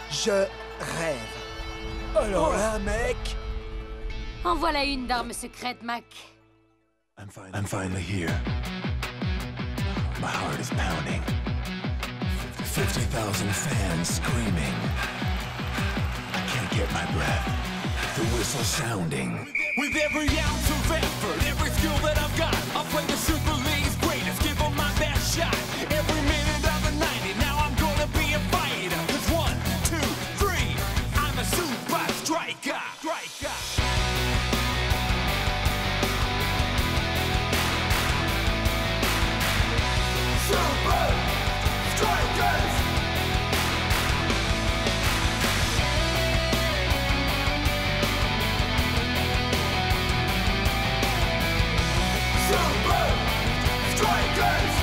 G: Je rêve. Alors là, mec.
N: En voilà une d'arme secrète, Mac.
W: I'm finally here. My heart is pounding. 50,000 fans screaming. I can't get my breath. The whistle sounding.
E: With every ounce of effort, every skill that I've got, I'll play the Super League's greatest, give them my best shot. Every minute of the 90, now I'm gonna be a fighter. 'Cause 1, 2, 3, I'm a super striker. Super Strikers! Super Strikers!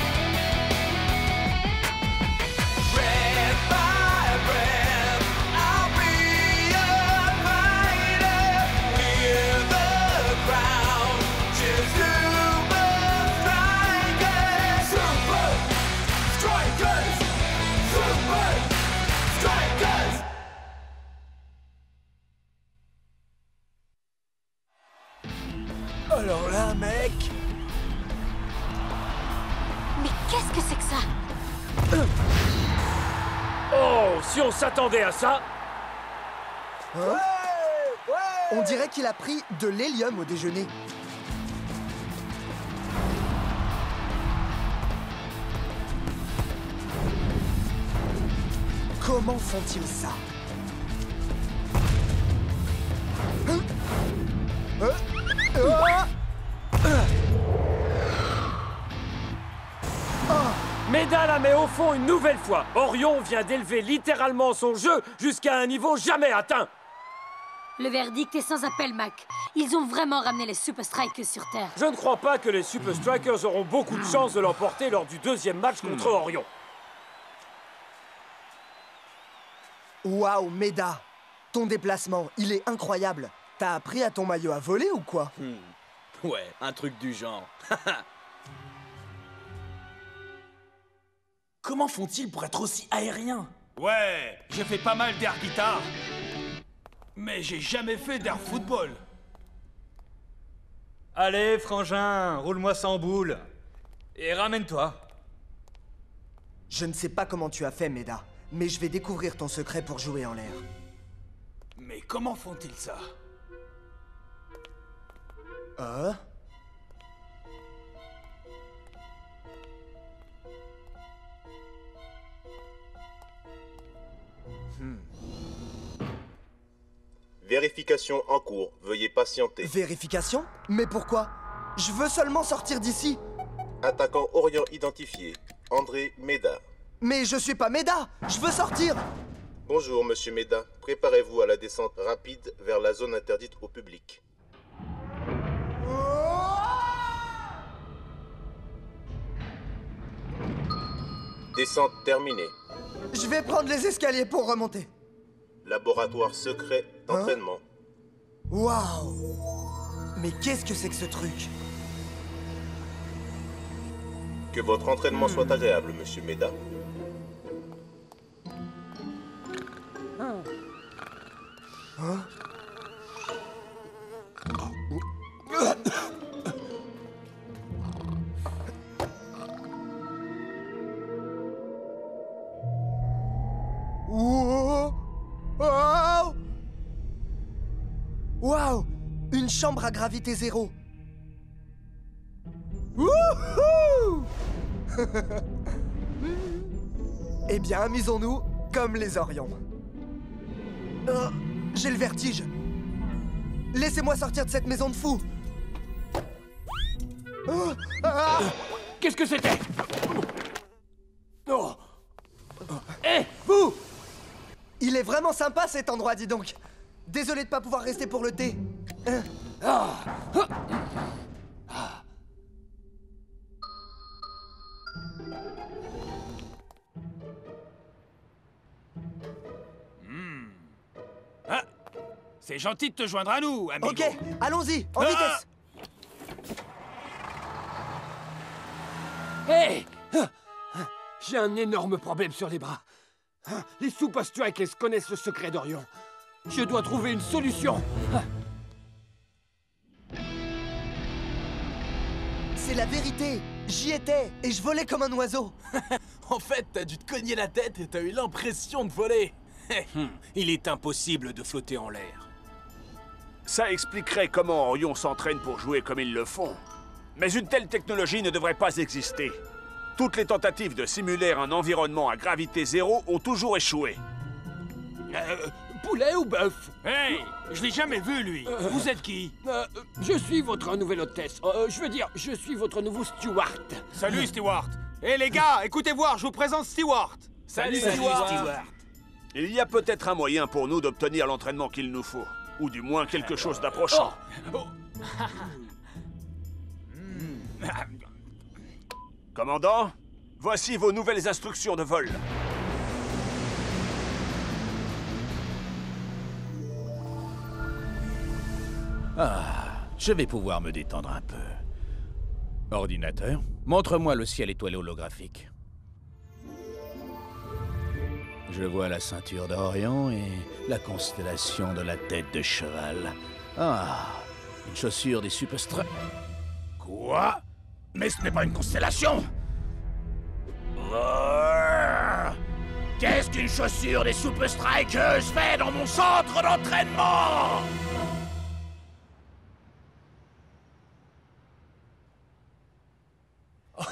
E: Breath by breath, I'll be a fighter. Hear the crowd, cheer Super Strikers! Super Strikers! Super Strikers!
G: Alors là, mec.
N: Mais qu'est-ce que c'est que ça?
M: Oh, si on s'attendait à ça!
G: Hein? On dirait qu'il a pris de l'hélium au déjeuner. Comment font-ils ça?
M: Méda la met au fond une nouvelle fois. Orion vient d'élever littéralement son jeu jusqu'à un niveau jamais atteint.
N: Le verdict est sans appel, Mac. Ils ont vraiment ramené les Super Strikers sur Terre.
M: Je ne crois pas que les Super Strikers auront beaucoup de chance de l'emporter lors du deuxième match contre Orion.
G: Waouh, Méda. Ton déplacement, il est incroyable. T'as appris à ton maillot à voler ou quoi?
H: Ouais, un truc du genre.
T: Comment font-ils pour être aussi aériens?
I: Ouais, j'ai fait pas mal d'air guitare. Mais j'ai jamais fait d'air football.
C: Allez, frangin, roule-moi sans boule. Et ramène-toi.
G: Je ne sais pas comment tu as fait, Méda, mais je vais découvrir ton secret pour jouer en l'air.
I: Mais comment font-ils ça?
J: Vérification en cours. Veuillez patienter.
G: Vérification? Mais pourquoi? Je veux seulement sortir d'ici.
J: Attaquant Orion identifié. André Méda.
G: Mais je suis pas Méda. Je veux sortir.
J: Bonjour, monsieur Méda. Préparez-vous à la descente rapide vers la zone interdite au public. Descente terminée.
G: Je vais prendre les escaliers pour remonter.
J: Laboratoire secret d'entraînement.
G: Waouh! Mais qu'est-ce que c'est que ce truc?
J: Que votre entraînement soit agréable, monsieur Méda.
G: Waouh! Une chambre à gravité zéro. Wouhou! Eh bien, amusons-nous comme les Orions. J'ai le vertige. Laissez-moi sortir de cette maison de fous.
K: Qu'est-ce que c'était?
G: Oh. Hé, vous! Il est vraiment sympa cet endroit, dis donc. Désolé de pas pouvoir rester pour le thé.
L: C'est gentil de te joindre à nous, amigo.
G: Ok, allons-y, en vitesse.
K: Hé! J'ai un énorme problème sur les bras. Les Super Strikers connaissent le secret d'Orion. Je dois trouver une solution.
G: C'est la vérité. J'y étais et je volais comme un oiseau.
T: En fait, t'as dû te cogner la tête et t'as eu l'impression de voler.
K: Il est impossible de flotter en l'air.
A: Ça expliquerait comment Orion s'entraîne pour jouer comme ils le font. Mais une telle technologie ne devrait pas exister. Toutes les tentatives de simuler un environnement à gravité zéro ont toujours échoué.
K: Poulet ou bœuf?
L: Hey, je l'ai jamais vu, lui. Vous êtes qui?
K: Je suis votre nouvelle hôtesse. Je veux dire, je suis votre nouveau Stewart.
L: Salut, Stewart. Hé, les gars, écoutez voir, je vous présente Stewart.
A: Salut, Stewart. Il y a peut-être un moyen pour nous d'obtenir l'entraînement qu'il nous faut. Ou du moins quelque chose d'approchant. Commandant, voici vos nouvelles instructions de vol.
O: Je vais pouvoir me détendre un peu. Ordinateur, montre-moi le ciel étoilé holographique. Je vois la ceinture d'Orion et la constellation de la tête de cheval. Une chaussure des Super Strikers. Quoi? Mais ce n'est pas une constellation! Qu'est-ce qu'une chaussure des Super Strikers fait dans mon centre d'entraînement?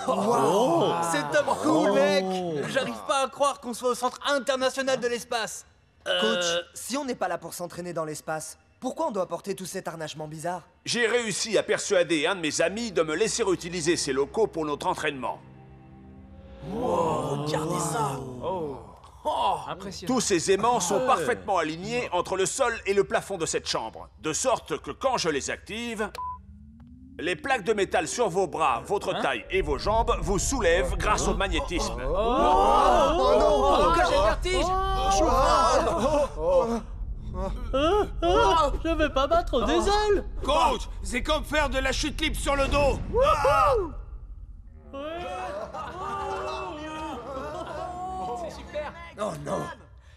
C: Wow. C'est top cool, mec. J'arrive pas à croire qu'on soit au centre international de l'espace.
G: Coach, si on n'est pas là pour s'entraîner dans l'espace, pourquoi on doit porter tout cet harnachement bizarre?
A: J'ai réussi à persuader un de mes amis de me laisser utiliser ces locaux pour notre entraînement.
T: Wow, regardez ça.
A: Tous ces aimants sont parfaitement alignés entre le sol et le plafond de cette chambre, de sorte que quand je les active, les plaques de métal sur vos bras, votre taille et vos jambes vous soulèvent grâce au magnétisme.
C: Pourquoi j'ai le vertige?
P: Je vais pas battre des ailes.
L: Coach, c'est comme faire de la chute libre sur le dos.
K: C'est super. Oh non.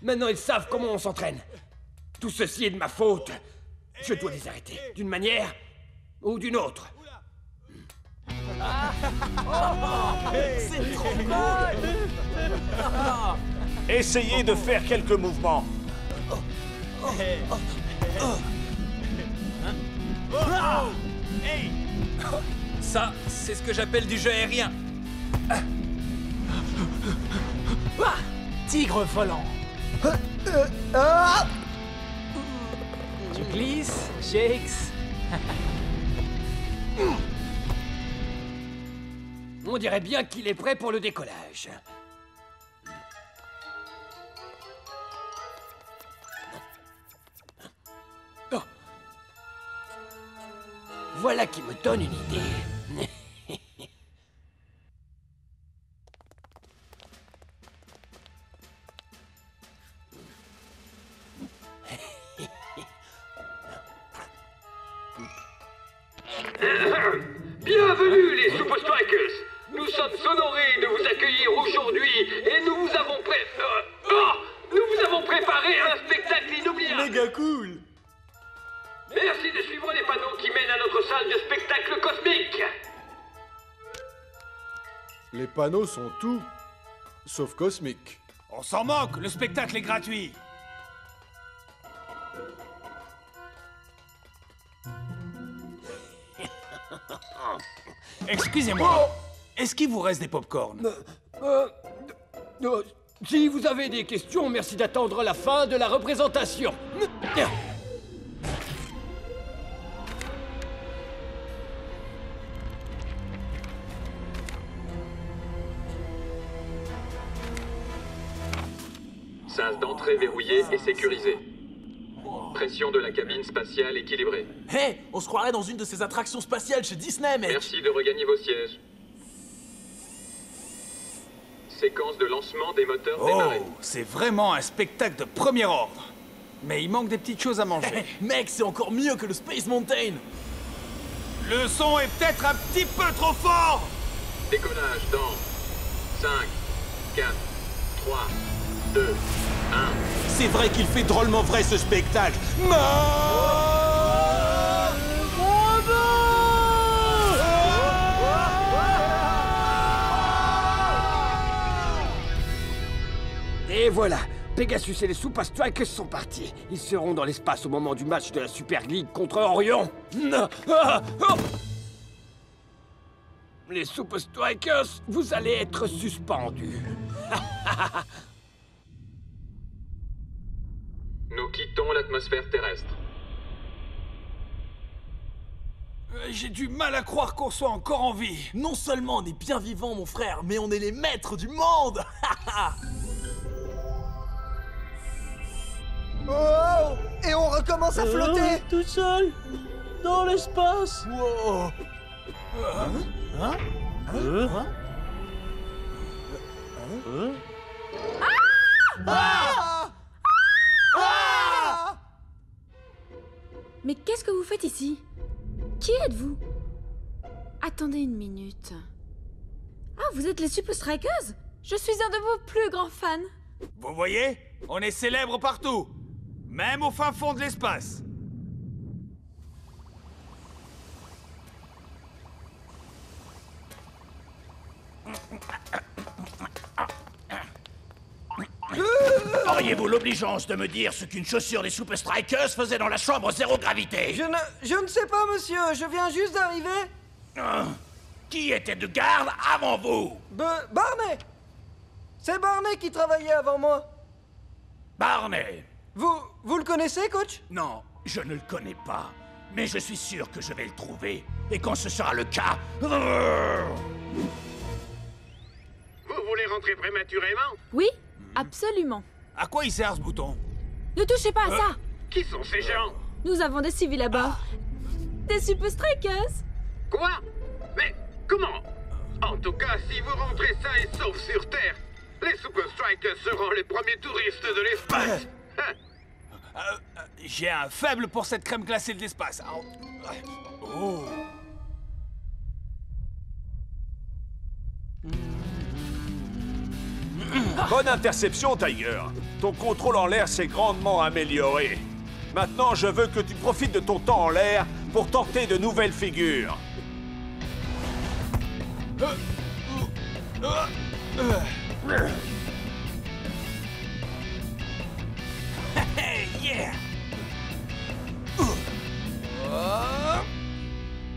K: Maintenant, ils savent comment on s'entraîne. Tout ceci est de ma faute. Je dois les arrêter, d'une manière ou d'une autre.
T: C'est trop cool.
A: Essayez de faire quelques mouvements.
C: Ça, c'est ce que j'appelle du jeu aérien.
T: Tigre volant.
C: Tu glisses, shakes.
K: On dirait bien qu'il est prêt pour le décollage. Oh. Voilà qui me donne une idée.
B: Bienvenue les Super Strikers. Nous sommes honorés de vous accueillir aujourd'hui et nous vous avons préparé un spectacle inoubliable.
T: cool.
B: Merci de suivre les panneaux qui mènent à notre salle de spectacle cosmique.
S: Les panneaux sont tout, sauf cosmiques.
T: On s'en moque, le spectacle est gratuit. Excusez-moi, est-ce qu'il vous reste des pop-corn?
K: Si vous avez des questions, merci d'attendre la fin de la représentation.
B: Sas d'entrée verrouillée et sécurisée. Pression de la cabine spatiale équilibrée.
T: Hé, on se croirait dans une de ces attractions spatiales chez Disney, mec.
B: Merci de regagner vos sièges. Séquence de lancement des moteurs démarrés.
T: Oh, c'est vraiment un spectacle de premier ordre. Mais il manque des petites choses à manger. Mec, c'est encore mieux que le Space Mountain. Le son est peut-être un petit peu trop fort.
B: Décollage dans 5, 4, 3, 2, 1.
T: C'est vrai qu'il fait drôlement vrai ce spectacle.
K: Et voilà, Pegasus et les Super Strikers sont partis. Ils seront dans l'espace au moment du match de la Super League contre Orion. Les Super Strikers, vous allez être suspendus.
B: Nous quittons l'atmosphère terrestre.
T: J'ai du mal à croire qu'on soit encore en vie. Non seulement on est bien vivants, mon frère, mais on est les maîtres du monde.
G: Oh! Et on recommence à flotter!
P: Tout seul dans l'espace.
T: Wow.
D: Mais qu'est-ce que vous faites ici? Qui êtes-vous? Attendez une minute. Ah, vous êtes les Super Strikers? Je suis un de vos plus grands fans.
T: Vous voyez? On est célèbres partout. Même au fin fond de l'espace.
O: Auriez-vous l'obligeance de me dire ce qu'une chaussure des Super Strikers faisait dans la chambre zéro gravité?
G: Je ne sais pas, monsieur. Je viens juste d'arriver.
O: Qui était de garde avant vous?
G: Barney! C'est Barney qui travaillait avant moi.
O: Barney!
G: Vous le connaissez, coach?
O: Non, je ne le connais pas. Mais je suis sûr que je vais le trouver. Et quand ce sera le cas...
B: Vous voulez rentrer prématurément?
D: Oui, absolument.
T: À quoi il sert ce bouton?
D: Ne touchez pas à ça.
B: Qui sont ces gens?
D: Nous avons des civils à bord. Des Super Strikers.
B: Quoi? Mais comment? En tout cas, si vous rentrez sains et saufs sur Terre, les Super Strikers seront les premiers touristes de l'espace.
T: J'ai un faible pour cette crème glacée de l'espace. Oh.
A: Bonne interception, Tiger. Ton contrôle en l'air s'est grandement amélioré. Maintenant, je veux que tu profites de ton temps en l'air pour tenter de nouvelles figures.
T: Yeah.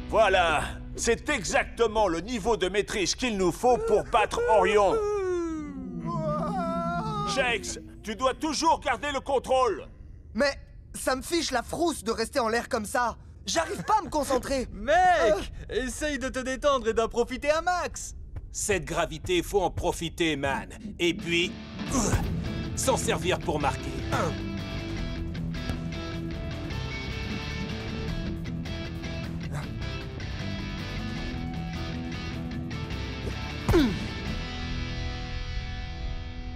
A: Voilà, c'est exactement le niveau de maîtrise qu'il nous faut pour battre Orion. Shakes, tu dois toujours garder le contrôle.
G: Mais ça me fiche la frousse de rester en l'air comme ça. J'arrive pas à me concentrer.
C: Mec, essaye de te détendre et d'en profiter un max.
I: Cette gravité, faut en profiter, man. Et puis, s'en servir pour marquer.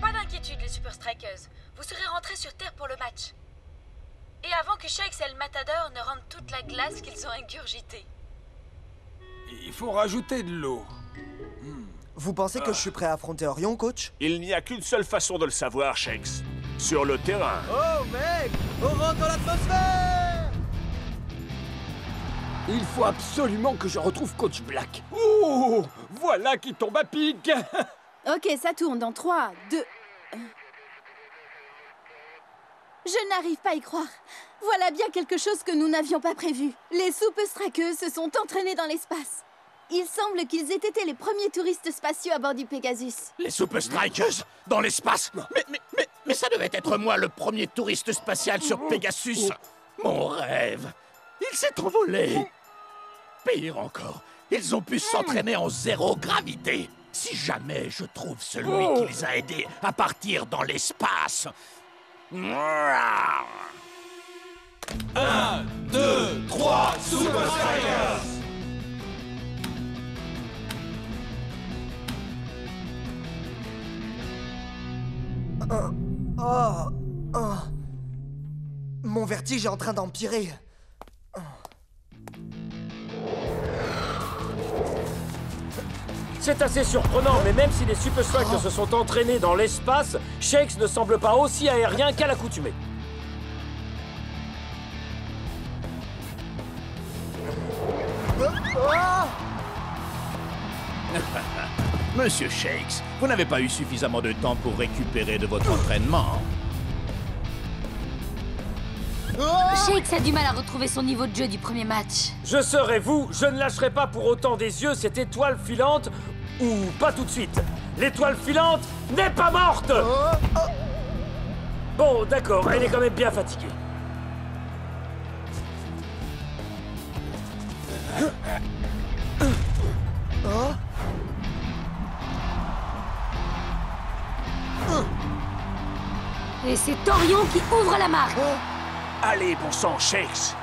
N: Pas d'inquiétude, les Super Strikers. Vous serez rentrés sur Terre pour le match. Et avant que Shakes et le Matador ne rendent toute la glace qu'ils ont ingurgitée.
I: Il faut rajouter de l'eau.
G: Vous pensez que je suis prêt à affronter Orion, coach?
A: Il n'y a qu'une seule façon de le savoir, Shakes. sur le terrain.
F: Oh mec, on rentre dans l'atmosphère!
K: Il faut absolument que je retrouve Coach Black. Oh, voilà qui tombe à pic.
D: Ok, ça tourne dans 3, 2... Je n'arrive pas à y croire. Voilà bien quelque chose que nous n'avions pas prévu. Les Super Strikers se sont entraînés dans l'espace. Il semble qu'ils aient été les premiers touristes spatiaux à bord du Pegasus.
O: Les Super Strikers dans l'espace? Mais ça devait être moi le premier touriste spatial sur Pegasus. Mon rêve. Il s'est envolé. Pire encore, ils ont pu s'entraîner en zéro gravité. Si jamais je trouve celui qui les a aidés à partir dans l'espace.
E: 1, 2, 3, Super Strikers!
G: Mon vertige est en train d'empirer.
M: C'est assez surprenant, mais même si les Super Strikers se sont entraînés dans l'espace, Shakes ne semble pas aussi aérien qu'à l'accoutumée.
O: Monsieur Shakes, vous n'avez pas eu suffisamment de temps pour récupérer de votre entraînement.
N: Shakes a du mal à retrouver son niveau de jeu du premier match.
M: Je serai vous, je ne lâcherai pas pour autant des yeux cette étoile filante, ou pas tout de suite. L'étoile filante n'est pas morte. Bon, d'accord, elle est quand même bien fatiguée.
N: Et c'est Orion qui ouvre la marque.
A: Allez, bon sang, Shakes!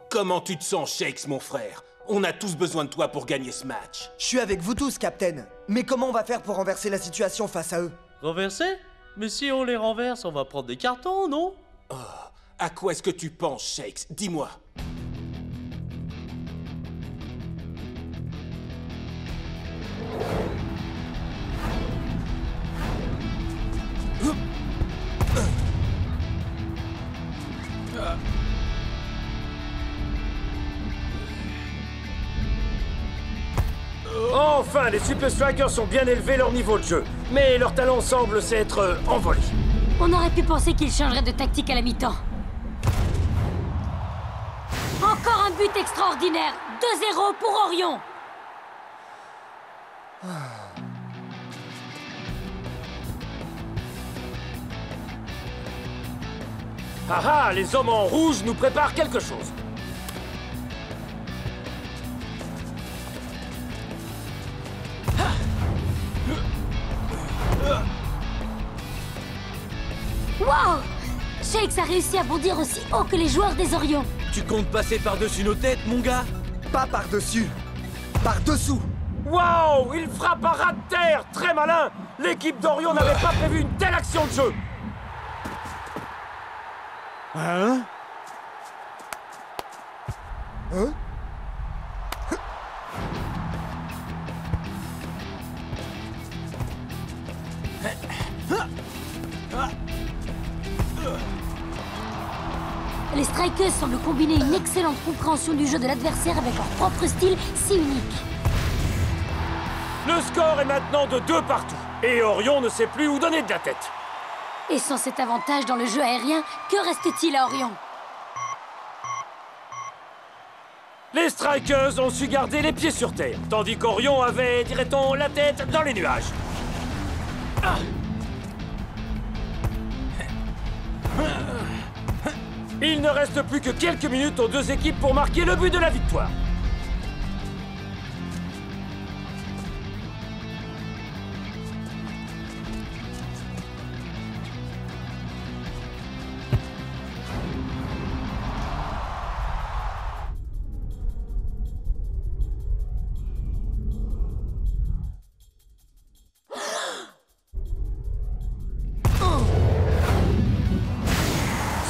T: Comment tu te sens, Shakes, mon frère? On a tous besoin de toi pour gagner ce match.
G: Je suis avec vous tous, Captain. Mais comment on va faire pour renverser la situation face à eux?
P: Renverser? Mais si on les renverse, on va prendre des cartons, non?
T: Oh, à quoi est-ce que tu penses, Shakes? Dis-moi.
M: Enfin, les Super Strikers ont bien élevé leur niveau de jeu, mais leur talent semble s'être envolé.
N: On aurait pu penser qu'ils changeraient de tactique à la mi-temps. Encore un but extraordinaire. 2-0 pour Orion.
M: Ah ah, les hommes en rouge nous préparent quelque chose.
N: Wow! Shakes a réussi à bondir aussi haut que les joueurs des Orions.
H: Tu comptes passer par-dessus nos têtes, mon gars?
G: Pas par-dessus, par-dessous.
M: Wow! Il frappe à ras de terre! Très malin! L'équipe d'Orion n'avait pas prévu une telle action de jeu!
G: Hein? Hein?
N: Les Strikers semblent combiner une excellente compréhension du jeu de l'adversaire avec leur propre style si unique.
M: Le score est maintenant de 2 partout. Et Orion ne sait plus où donner de la tête.
N: Et sans cet avantage dans le jeu aérien, que reste-t-il à Orion?
M: Les Strikers ont su garder les pieds sur terre, tandis qu'Orion avait, dirait-on, la tête dans les nuages. Ah. Il ne reste plus que quelques minutes aux deux équipes pour marquer le but de la victoire.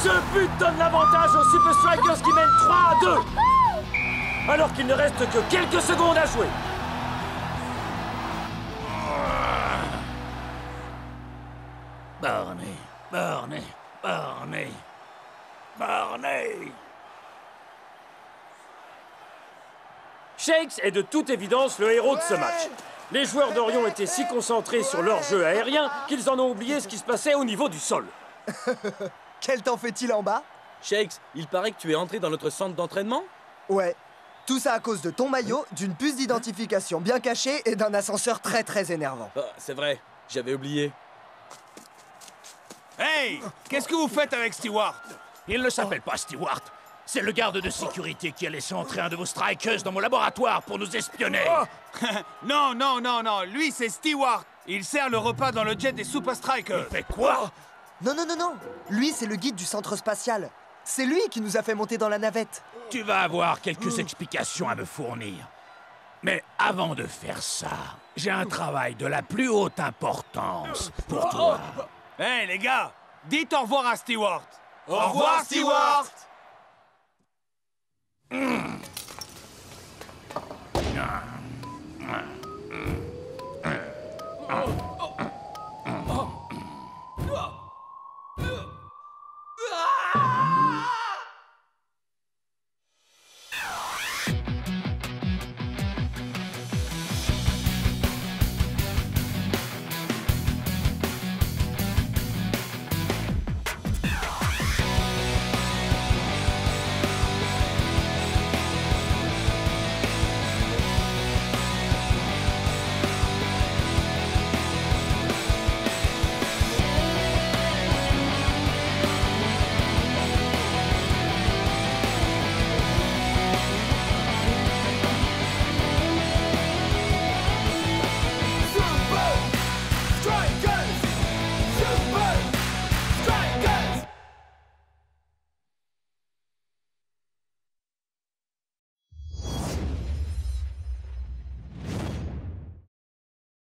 M: Ce but donne l'avantage aux Super Strikers qui mènent 3-2, alors qu'il ne reste que quelques secondes à jouer.
O: Barney, Barney, Barney, Barney.
M: Shakes est de toute évidence le héros de ce match. Les joueurs d'Orion étaient si concentrés sur leur jeu aérien qu'ils en ont oublié ce qui se passait au niveau du sol.
G: Quel temps fait-il en bas?
H: Shakes, il paraît que tu es entré dans notre centre d'entraînement?
G: Ouais. Tout ça à cause de ton maillot, d'une puce d'identification bien cachée et d'un ascenseur très énervant.
H: Ah, c'est vrai, j'avais oublié.
T: Hey! Qu'est-ce que vous faites avec Stewart?
O: Il ne s'appelle pas Stewart. C'est le garde de sécurité qui a laissé entrer un de vos strikers dans mon laboratoire pour nous espionner.
T: Non, non, non, non. Lui, c'est Stewart. Il sert le repas dans le jet des Super Strikers.
O: Il fait quoi?
G: Non, non, non, non. Lui, c'est le guide du centre spatial. C'est lui qui nous a fait monter dans la navette.
O: Tu vas avoir quelques explications à me fournir. Mais avant de faire ça, j'ai un travail de la plus haute importance pour toi.
T: Hey, les gars, dites au revoir à Stewart. Au revoir, Stewart!